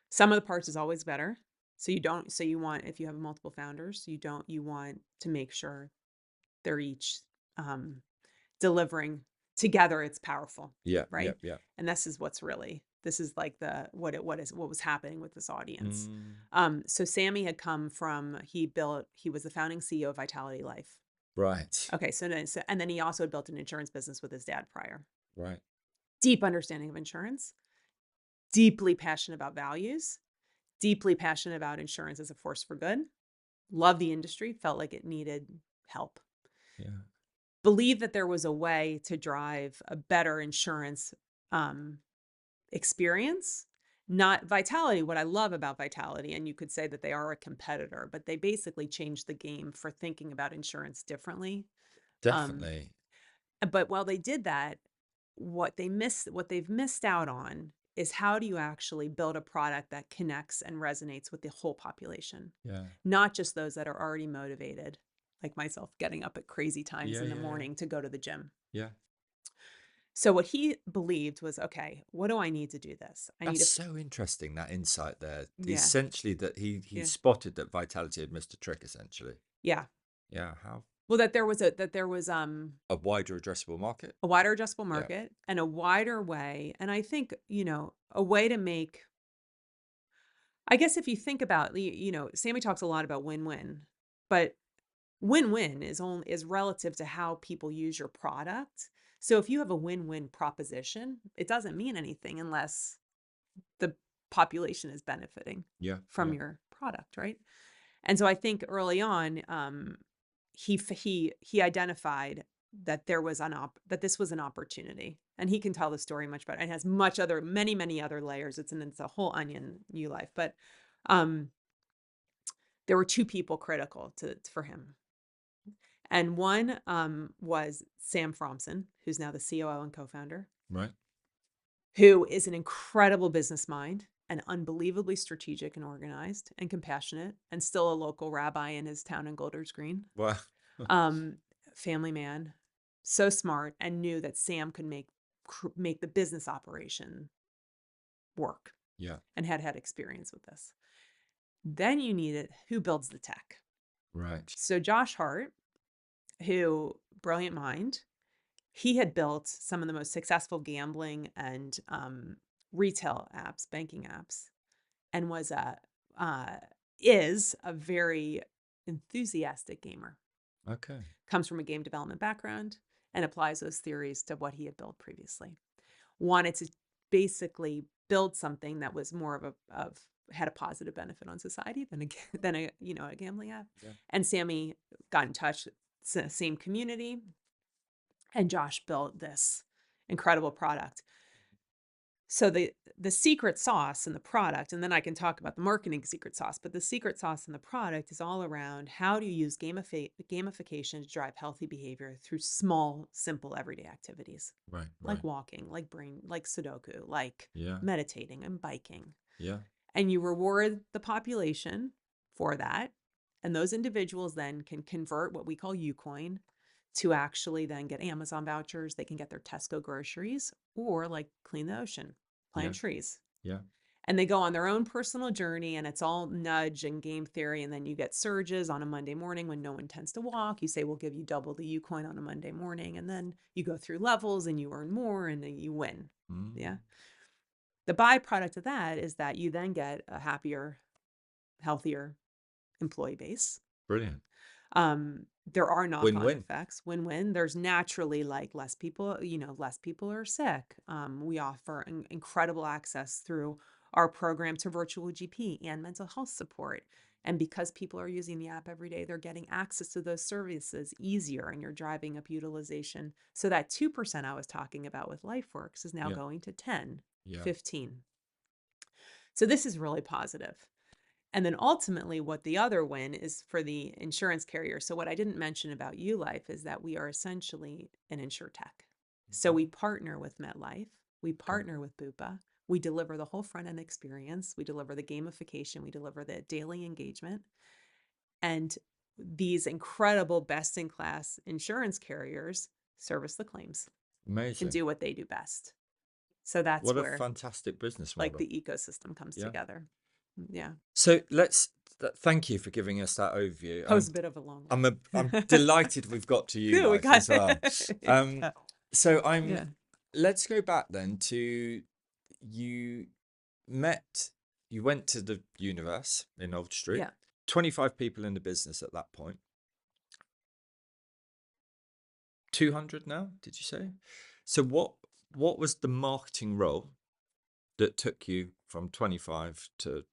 some of the parts is always better. So you want, if you have multiple founders, you want to make sure they're each um, delivering together. It's powerful, Yeah. Yeah. right? Yeah. And this is like what was happening with this audience. Mm, So Sammy had come from, he was the founding CEO of Vitality Life. right. Okay. And then he also had built an insurance business with his dad prior. Right. Deep understanding of insurance, deeply passionate about values, deeply passionate about insurance as a force for good, loved the industry, felt like it needed help, Yeah. believed that there was a way to drive a better insurance um, experience. Not Vitality. What I love about Vitality, and you could say that they are a competitor, but they basically changed the game for thinking about insurance differently. Um, Definitely. but while they did that, what they've missed out on is how do you actually build a product that connects and resonates with the whole population, Yeah. not just those that are already motivated, like myself, getting up at crazy times Yeah. in the Yeah. Yeah. morning to go to the gym. Yeah. So what he believed was, okay, what do I need to do this? I need That's to, so interesting, that insight there. yeah, Essentially, that he yeah, spotted that Vitality had missed a trick, essentially. yeah. Yeah. How Well, that there was a wider addressable market. a wider addressable Yeah. market and a wider way, and I think a way to make. I guess if you think about, Sammy talks a lot about win-win, but win-win is relative to how people use your product. So if you have a win-win proposition, it doesn't mean anything unless the population is benefiting Yeah. from Yeah. your product, right? And so I think early on, he identified that that this was an opportunity, and he can tell the story much better. It has many other layers. It's a whole onion, Yulife. But um, there were two people critical for him, and one was Sam Fromson, who's now the COO and co-founder, Right. who is an incredible business mind and unbelievably strategic and organized and compassionate, and still a local rabbi in his town in Golders Green. Well. Um, Family man, so smart, and knew that Sam could make the business operation work, Yeah. and had experience with this. Then you needed who builds the tech. Right. So Josh Hart, who brilliant mind, he had built some of the most successful gambling and retail apps, banking apps, and uh, is a very enthusiastic gamer. Okay. Comes from a game development background and applies those theories to what he had built previously. Wanted to basically build something that was more of had a positive benefit on society than a gambling app. Yeah. And Sammy got in touch, same community, and Josh built this incredible product. So the secret sauce in the product, and then I can talk about the marketing secret sauce, but the secret sauce in the product is all around how do you use gamification to drive healthy behavior through small, simple, everyday activities Right. Right. like walking, like Sudoku, like Yeah. meditating and biking. Yeah. And you reward the population for that. And those individuals then can convert what we call Ucoin to actually then get Amazon vouchers. They can get their Tesco groceries or like clean the ocean, Yeah. plant trees. Yeah. And they go on their own personal journey, and it's all nudge and game theory. And then you get surges on a Monday morning when no one tends to walk. You say, we'll give you double the U coin on a Monday morning. And then you go through levels and you earn more and then you win. Yeah. The byproduct of that is that you then get a happier, healthier employee base. Brilliant. There are knock-on Win-win. effects. Win-win. There's naturally like less people, less people are sick. We offer incredible access through our program to virtual GP and mental health support. And because people are using the app every day, they're getting access to those services easier, and you're driving up utilization. So that 2% I was talking about with LifeWorks is now Yeah. going to 10, Yeah. 15. So this is really positive. And then ultimately, what the other win is for the insurance carrier. So what I didn't mention about Yulife is that we are essentially an insurtech. So we partner with MetLife, we partner with Bupa, we deliver the whole front end experience, we deliver the gamification, we deliver the daily engagement, and these incredible best-in-class insurance carriers service the claims and Amazing. do what they do best. So that's What a where fantastic business like model. the ecosystem comes Yeah. together. Yeah. So thank you for giving us that overview. That was a bit of a long one. I'm delighted we've got to Good, we Yulife got as well. yeah. So Yeah. let's go back then to you went to the universe in Old Street. Yeah. 25 people in the business at that point. 200 now, did you say? So what was the marketing role that took you from 25 to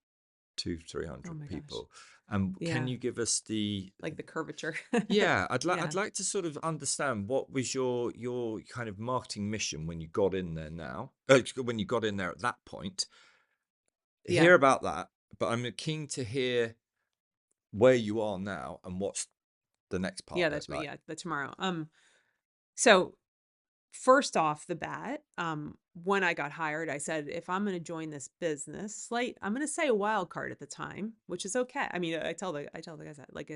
300 Oh my people? gosh. And can Yeah. you give us the Like the curvature. yeah, Yeah. I'd like to sort of understand what was your kind of marketing mission when you got in there now, when you got in there at that point. Yeah. Hear about that, but I'm keen to hear where you are now and what's the next part Yeah, look like. the tomorrow. So first off the bat, when I got hired, I said, if I'm going to join this business, like I'm going to say a wild card at the time, which is okay. I mean, I tell the guys that like,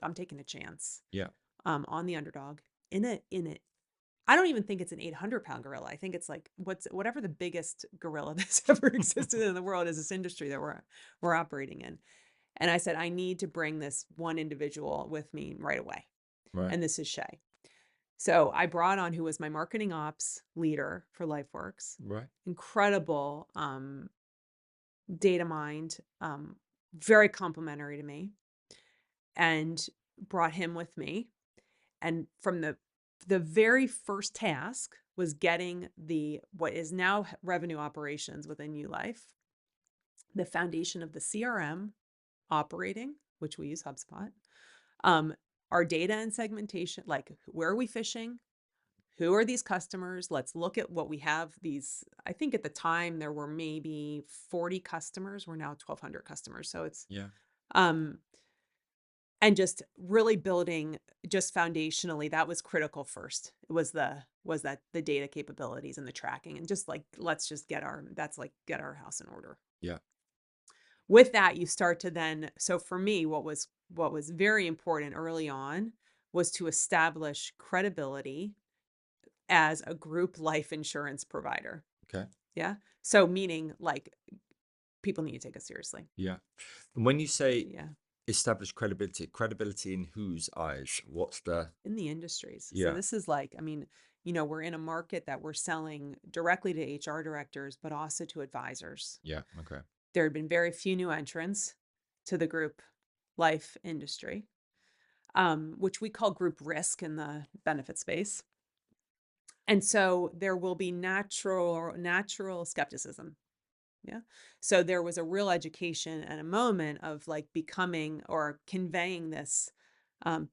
I'm taking a chance, Yeah, on the underdog in it. I don't even think it's an 800-pound gorilla. I think it's like whatever the biggest gorilla that's ever existed in the world is this industry that we're operating in. And I said, I need to bring this one individual with me right away. right, And this is Shay. So I brought on who was my marketing ops leader for LifeWorks. right, Incredible data mind, very complimentary to me, and brought him with me. And from the very first task was getting what is now revenue operations within Yulife, the foundation of the CRM operating, which we use HubSpot, our data and segmentation, like where are we fishing? Who are these customers? Let's look at what we have. I think at the time there were maybe 40 customers. We're now 1,200 customers. So it's, yeah, and just really building just foundationally, that was critical first. It was the data capabilities and the tracking, and just like, let's just get our house in order. yeah, With that, you start to then, so for me, what was very important early on was to establish credibility as a group life insurance provider. okay, Yeah. So meaning like people need to take us seriously. yeah. And when you say Yeah. establish credibility in whose eyes? What's the In the industries. So yeah, this is like, I mean, we're in a market that we're selling directly to HR directors, but also to advisors. yeah, okay, There had been very few new entrants to the group life industry, which we call group risk in the benefit space. And so there will be natural skepticism. Yeah. So there was a real education and a moment of like becoming or conveying this,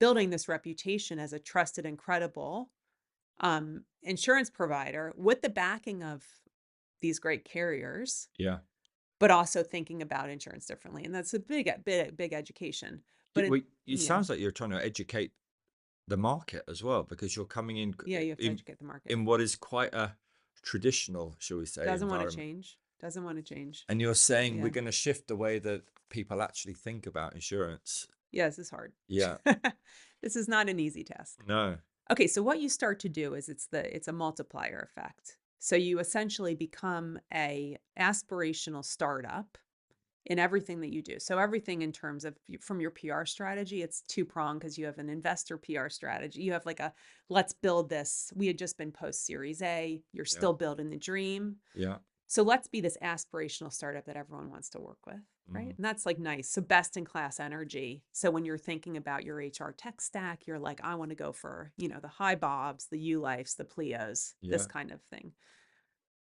building this reputation as a trusted and credible insurance provider with the backing of these great carriers, yeah. but also thinking about insurance differently. And that's a big education. But Well, it yeah, sounds like you're trying to educate the market as well, because you're coming yeah, you have to educate the market. in what is quite a traditional, shall we say, Doesn't want to environment. change. Doesn't want to change. And you're saying Yeah. we're going to shift the way that people actually think about insurance. Yeah, this is hard. Yeah. This is not an easy task. No. Okay, so what you start to do is it's a multiplier effect. So you essentially become a aspirational startup in everything that you do. So everything in terms of from your PR strategy, it's two-pronged because you have an investor PR strategy. You have like a let's build this. We had just been post Series A. You're Yeah. still building the dream. Yeah. So let's be this aspirational startup that everyone wants to work with, right? And that's like nice. So best in class energy. So when you're thinking about your HR tech stack, you're like, I want to go for, the high bobs, the Ulifes, the Plios, this Yeah. kind of thing.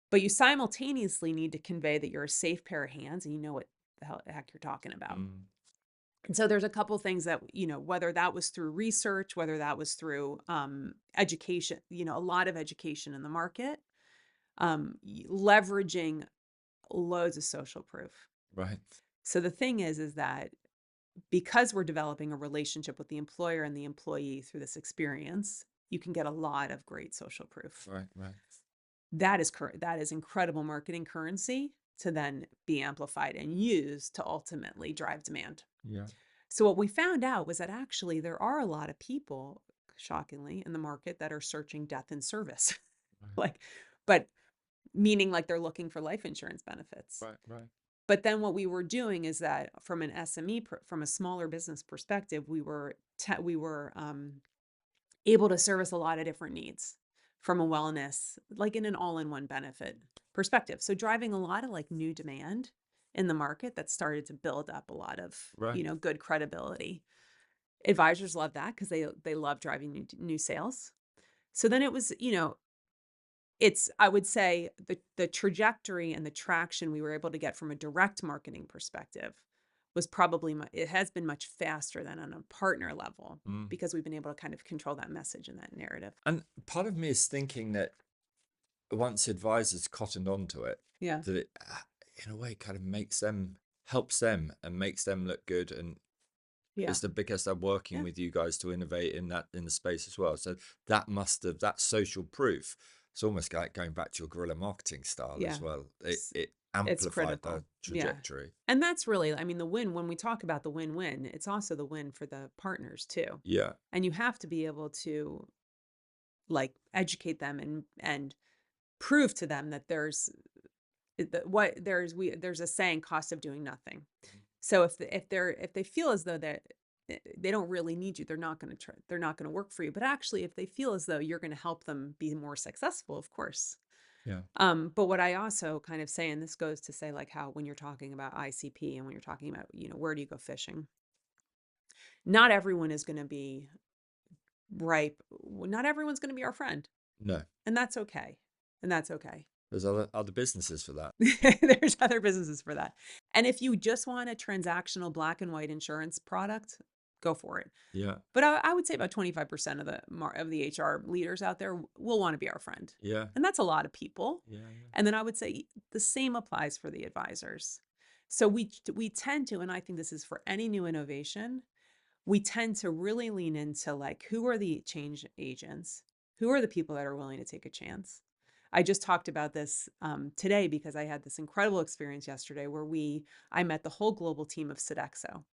But you simultaneously need to convey that you're a safe pair of hands and you know what the heck you're talking about. And so there's a couple things that, whether that was through research, whether that was through education, a lot of education in the market, leveraging loads of social proof. Right. So the thing is that because we're developing a relationship with the employer and the employee through this experience, you can get a lot of great social proof. Right. Right. That is incredible marketing currency to then be amplified and used to ultimately drive demand. Yeah. So what we found out was that actually there are a lot of people, shockingly, in the market that are searching death in service. Right. But meaning like they're looking for life insurance benefits. Right. Right. But then what we were doing is that from an SME, from a smaller business perspective, we were able to service a lot of different needs from a wellness, like in an all-in-one benefit perspective. So driving a lot of like new demand in the market that started to build up a lot of, Right. good credibility. Advisors love that because they love driving new sales. So then it was, I would say the trajectory and the traction we were able to get from a direct marketing perspective was probably it has been much faster than on a partner level because we've been able to kind of control that message and that narrative. And part of me is thinking that once advisors cottoned onto it, Yeah. that it, in a way, kind of helps them and makes them look good. And Yeah. it's because they're working Yeah. with you guys to innovate in the space as well. So that social proof. It's almost like going back to your guerrilla marketing style Yeah. as well. It's It amplified the critical. Yeah. trajectory. And that's really, I mean, the win, when we talk about the win-win, it's also the win for the partners too. Yeah. And you have to be able to like educate them and prove to them that there's a saying, cost of doing nothing. So if they feel as though that they don't really need you, they're not going to work for you. But actually, if they feel as though you're going to help them be more successful, of course. Yeah. But what I also kind of say, and this goes to say like how when you're talking about ICP and when you're talking about, where do you go fishing? Not everyone is going to be ripe. Not everyone's going to be our friend. No. And that's okay. And that's okay. There's other businesses for that. There's other businesses for that. And if you just want a transactional black and white insurance product, go for it. Yeah. But I would say about 25% of the HR leaders out there will want to be our friend. Yeah. And that's a lot of people. Yeah. Yeah. And then I would say the same applies for the advisors. So we tend to, and I think this is for any new innovation, we tend to really lean into like, who are the change agents? Who are the people that are willing to take a chance? I just talked about this today because I had this incredible experience yesterday where I met the whole global team of Sodexo.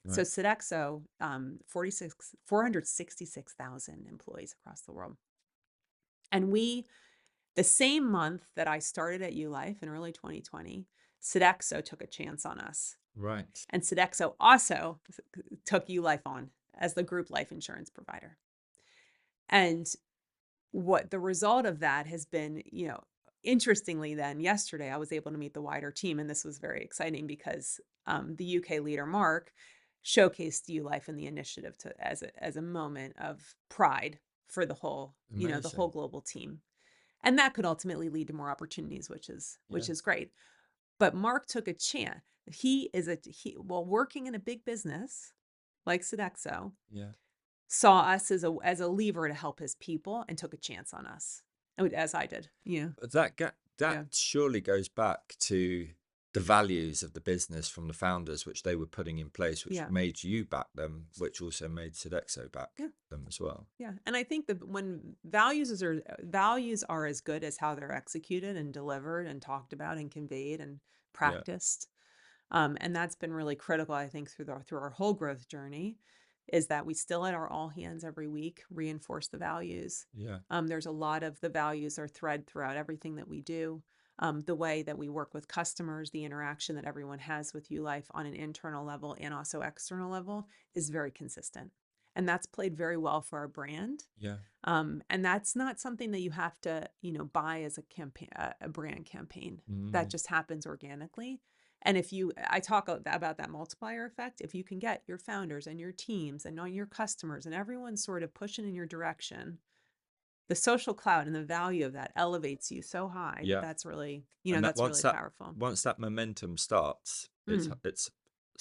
So Right. Sodexo, 466,000 employees across the world. And the same month that I started at Yulife in early 2020, Sodexo took a chance on us. Right. And Sodexo also took Yulife on as the group life insurance provider. And what the result of that has been, interestingly, then yesterday I was able to meet the wider team, and this was very exciting because the UK leader Mark showcased Yulife and the initiative as a moment of pride for the whole, the Amazing. whole global team, and that could ultimately lead to more opportunities, which is Yeah. great. But Mark took a chance. While working in a big business like Sodexo, Yeah. saw us as a lever to help his people and took a chance on us, as I did. Yeah. But that Yeah. surely goes back to the values of the business from the founders, which they were putting in place, which Yeah. made you back them, which also made Sodexo back them as well. Yeah. And I think that when values are as good as how they're executed and delivered and talked about and conveyed and Yeah. practiced. And that's been really critical, I think, through our whole growth journey, is that we still at our all hands every week reinforce the values. Yeah. There's a lot of the values are thread throughout everything that we do. The way that we work with customers, the interaction that everyone has with Yulife on an internal level and also external level is very consistent. And that's played very well for our brand. Yeah. And that's not something that you have to, buy as a campaign, a brand campaign. That Mm. just happens organically. And I talk about that multiplier effect. If you can get your founders and your teams and all your customers and everyone sort of pushing in your direction, the social cloud and the value of that elevates you so high that Yeah. that's really, And that that's really powerful. once that momentum starts, Mm. it's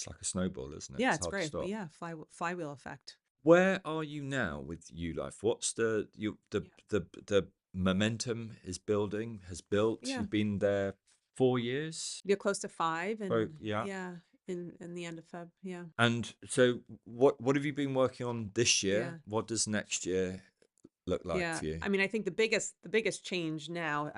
like a snowball, isn't it? Yeah, It's it's hard to great. Well, stop. yeah, flywheel effect. Where are you now with Ulife? What's Yeah. the momentum is building, has built? Yeah. You've been there 4 years? You're close to 5 Oh, and yeah. yeah, in the end of Feb. Yeah. And so what have you been working on this year? Yeah. What does next year look like Yeah. for you? I mean, I think the biggest change now,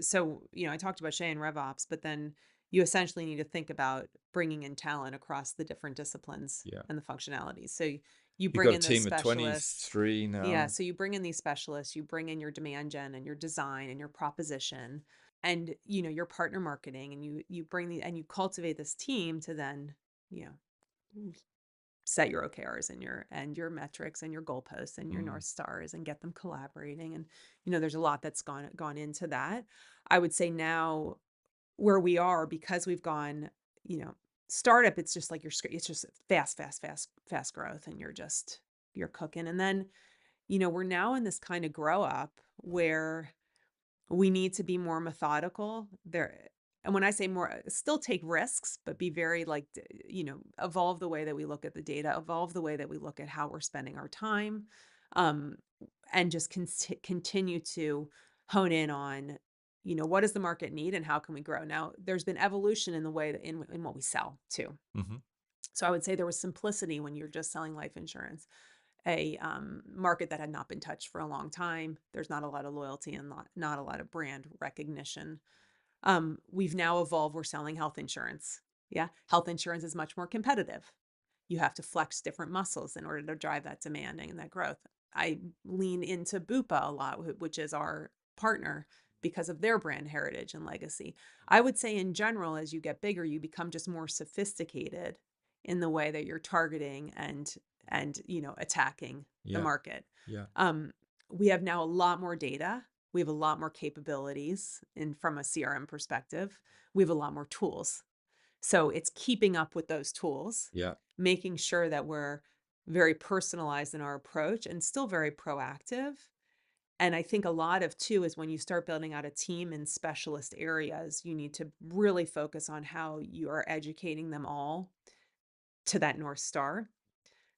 so, I talked about Shay and RevOps, but then you essentially need to think about bringing in talent across the different disciplines Yeah. and the functionalities. So you You've bring got a in those team of specialists. 23 Yeah, now. so you bring in these specialists, you bring in your demand gen and your design and your proposition and your partner marketing, and you bring the and you cultivate this team to then, you know, set your OKRs and your metrics and your goalposts and your Mm. North Stars and get them collaborating. And there's a lot that's gone into that. I would say now where we are, because we've gone, you know, startup, it's just like it's just fast growth, and you're cooking. And then, we're now in this kind of grow up where we need to be more methodical there. And when I say more, still take risks, but be very like, evolve the way that we look at the data, evolve the way that we look at how we're spending our time, um, and just continue to hone in on, what does the market need and how can we grow? Now, there's been evolution in the way that in what we sell too. Hmm. So I would say there was simplicity when you're just selling life insurance, a market that had not been touched for a long time. There's not a lot of loyalty and not a lot of brand recognition. We've now evolved. We're selling health insurance. Yeah. Health insurance is much more competitive. You have to flex different muscles in order to drive that demand and that growth. I lean into Bupa a lot, which is our partner, because of their brand heritage and legacy. I would say in general, as you get bigger, you become just more sophisticated in the way that you're targeting and attacking the Yeah. market. Yeah. Um, we have now a lot more data. We have a lot more capabilities from a CRM perspective. We have a lot more tools. So it's keeping up with those tools, Yeah. making sure that we're very personalized in our approach and still very proactive. And I think a lot of too is when you start building out a team in specialist areas, you need to really focus on how you are educating them all to that North Star,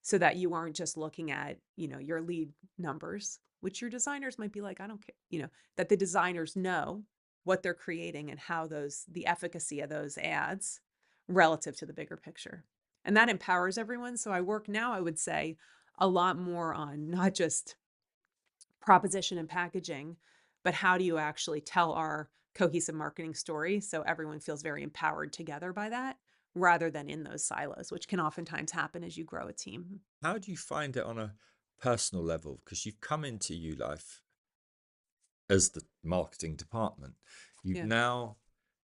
so that you aren't just looking at, your lead numbers, which your designers might be like, I don't care, that the designers know what they're creating and how the efficacy of those ads relative to the bigger picture. And that empowers everyone. So I work now, I would say, a lot more on not just proposition and packaging, but how do you actually tell our cohesive marketing story so everyone feels very empowered together by that, rather than in those silos, which can oftentimes happen as you grow a team. How do you find it on a personal level? Because you've come into ULife as the marketing department. You've Yeah. now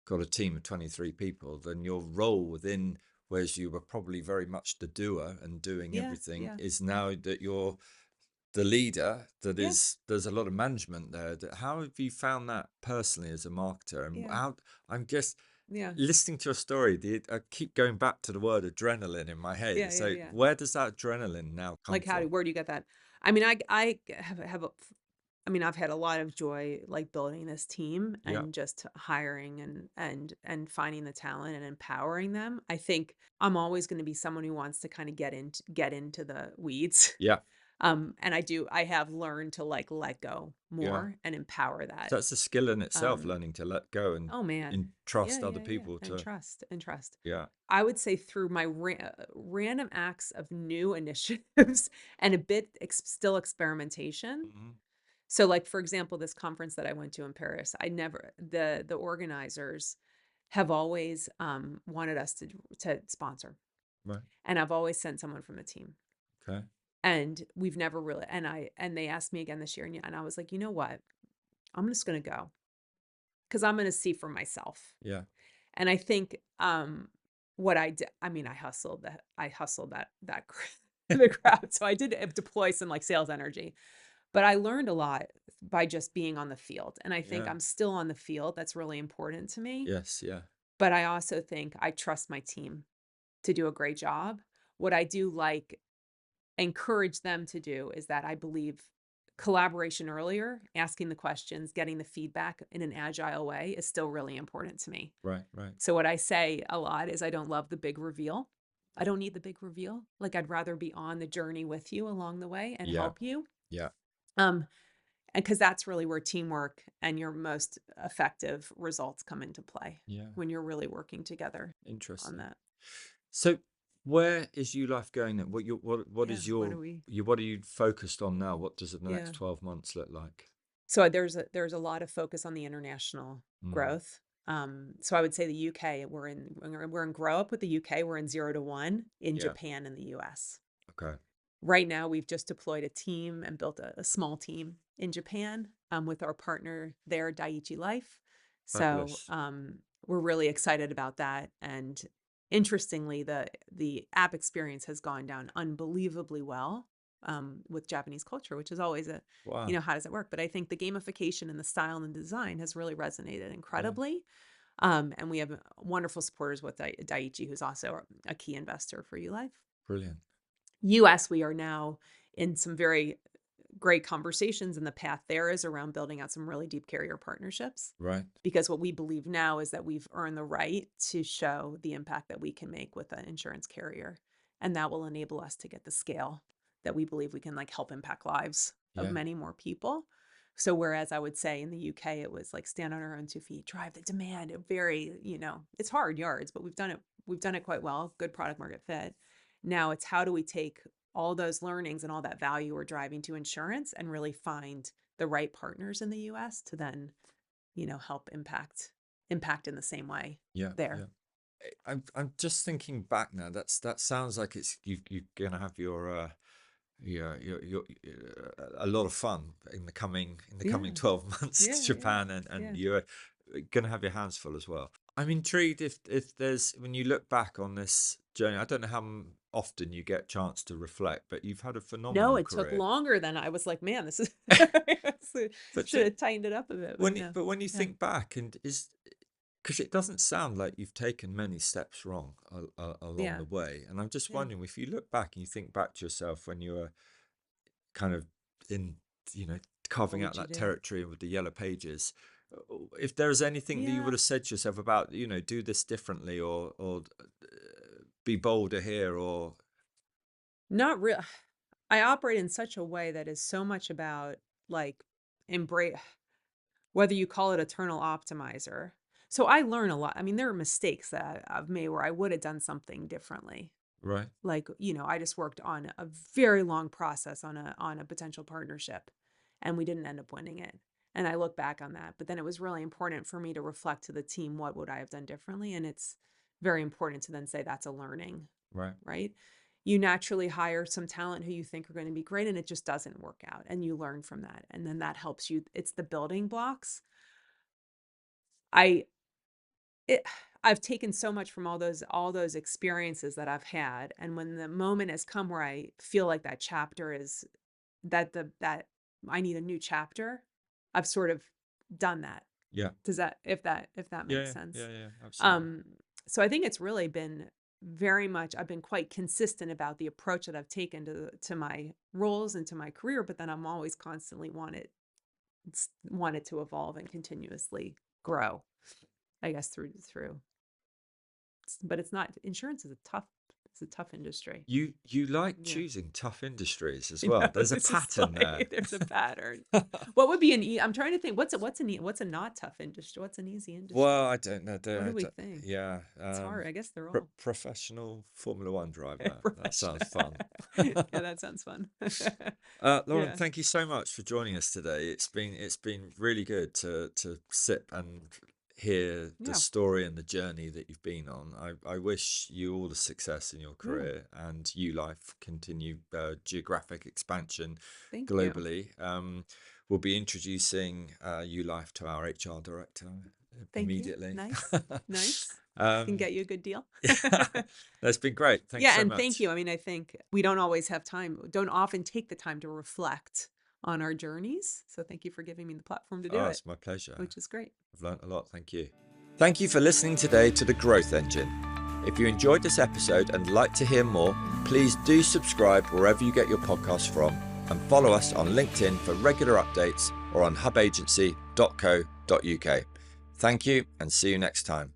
got a team of 23 people, then your role within, whereas you were probably very much the doer and doing Yeah. everything, Yeah. is now that you're the leader, Yeah. there's a lot of management there. How have you found that personally as a marketer? And Yeah. how, I'm just Yeah. listening to your story, I keep going back to the word adrenaline in my head. Yeah. Yeah. So Yeah. where does that adrenaline now come Like, from? where do you get that? I mean, I I've had a lot of joy, like building this team Yeah. and just hiring and finding the talent and empowering them. I think I'm always going to be someone who wants to kind of get into the weeds. Yeah. And I have learned to like let go Yeah. more and empower that. So that's a skill in itself, Um, learning to let go and oh man. Yeah, trust other yeah, yeah. people And to, trust. yeah. I would say through my random acts of new initiatives and a bit still experimentation. Hmm. So, like for example, this conference that I went to in Paris, I never the organizers have always wanted us to sponsor, Right. and I've always sent someone from the team. Okay. And we've never really, and they asked me again this year, and I was like, you know what? I'm just going to go because I'm going to see for myself. Yeah. And I think what I did, I mean, I hustled the crowd. So I did deploy some like sales energy, but I learned a lot by just being on the field. And I think Yeah. I'm still on the field. That's really important to me. Yes. Yeah. But I also think I trust my team to do a great job. What I do like encourage them to do is that I believe collaboration earlier, asking the questions, getting the feedback in an agile way is still really important to me. Right. Right. So what I say a lot is I don't love the big reveal. I don't need the big reveal. Like I'd rather be on the journey with you along the way and Yeah. help you. Yeah. Um, and because that's really where teamwork and your most effective results come into play Yeah. when you're really working together on Interesting. that. So where is Yulife going then? What Yeah. is What do we? what are you focused on now? What does the Yeah. next 12 months look like? So there's a lot of focus on the international Mm. growth. So I would say the UK, we're in grow up with the UK, we're in 0 to 1 in Yeah. Japan and the US. Okay. Right now, we've just deployed a team and built a small team in Japan with our partner there, Daiichi Life. So Fabulous. we're really excited about that. And interestingly, the app experience has gone down unbelievably well with Japanese culture, which is always Wow. how does it work? But I think the gamification and the style and the design has really resonated Yeah. incredibly. And we have wonderful supporters with Daiichi, who's also a key investor for Ulife. Brilliant. US, we are now in some very great conversations, and the path there is around building out some really deep carrier partnerships. Right. Because what we believe now is that we've earned the right to show the impact that we can make with an insurance carrier. And that will enable us to get the scale that we believe we can like help impact lives of Yeah. many more people. So whereas I would say in the UK, it was like stand on our own 2 feet, drive the demand, very, it's hard yards, but we've done it quite well, good product market fit. Now it's how do we take all those learnings and all that value we're driving to insurance and really find the right partners in the US to then, help impact in the same way Yeah. there. Yeah. I'm just thinking back now. That sounds like it's you're gonna have your a lot of fun in the coming Yeah. 12 months to Yeah. Yeah. Japan, and Yeah. you're gonna have your hands full as well. I'm intrigued if there's, when you look back on this journey, I don't know how often you get a chance to reflect, but you've had a No, phenomenal it took career. longer than I was like, man, this is But should have tightened it up a bit, but no. when you Yeah. think back, and is because it doesn't sound like you've taken many steps wrong along Yeah. the way, and I'm just Yeah. wondering if you look back and you think back to yourself when you were kind of in, you know, What carving out would you that do? territory with the yellow pages, if there is anything that you would Yeah. have said to yourself about, do this differently, or be bolder here, or Not real. I operate in such a way that is so much about like embrace whether you call it eternal optimizer. So I learn a lot. I mean, there are mistakes that I've made where I would have done something differently. right. Like, I just worked on a very long process on a potential partnership and we didn't end up winning it. And I look back on that, but then it was really important for me to reflect to the team what would I have done differently, and it's very important to then say that's a learning, Right. right? You naturally hire some talent who you think are going to be great and it just doesn't work out and you learn from that and then that helps you. It's the building blocks. I it, I've taken so much from all those experiences that I've had, and when the moment has come where I feel like that chapter is that I need a new chapter, I've sort of done that. Yeah. Does that if that makes Yeah. sense? Yeah. Yeah. Absolutely. Um, so I think it's really been very much I've been quite consistent about the approach that I've taken to my roles and to my career, but then I'm always constantly wanted to evolve and continuously grow, I guess through. But it's not insurance is a tough industry. You like Yeah. choosing tough industries as You know, well. There's a this is pattern there. like there's a pattern. What would be I'm trying to think what's a not tough industry? What's an easy Well, industry? I don't know. What do we think? Yeah. It's hard. I guess they're all Professional Formula One driver. That sounds professional. fun. Yeah, that sounds fun. Lauren, Yeah. thank you so much for joining us today. It's been really good to sit and hear the Yeah. story and the journey that you've been on. I wish you all the success in your career and Yulife continue geographic expansion Thank you. globally. We'll be introducing Yulife to our HR director Thank you. immediately. Nice. Nice. Can get you a good deal. Yeah, that's been great. Thanks Yeah, so and much. thank you. I mean, I think we don't always have time, don't often take the time to reflect on our journeys. So thank you for giving me the platform to do Oh, it, it's my pleasure. which is great. I've learned a lot. Thank you. Thank you for listening today to The Growth Engine. If you enjoyed this episode and like to hear more, please do subscribe wherever you get your podcasts from and follow us on LinkedIn for regular updates or on hubagency.co.uk. Thank you and see you next time.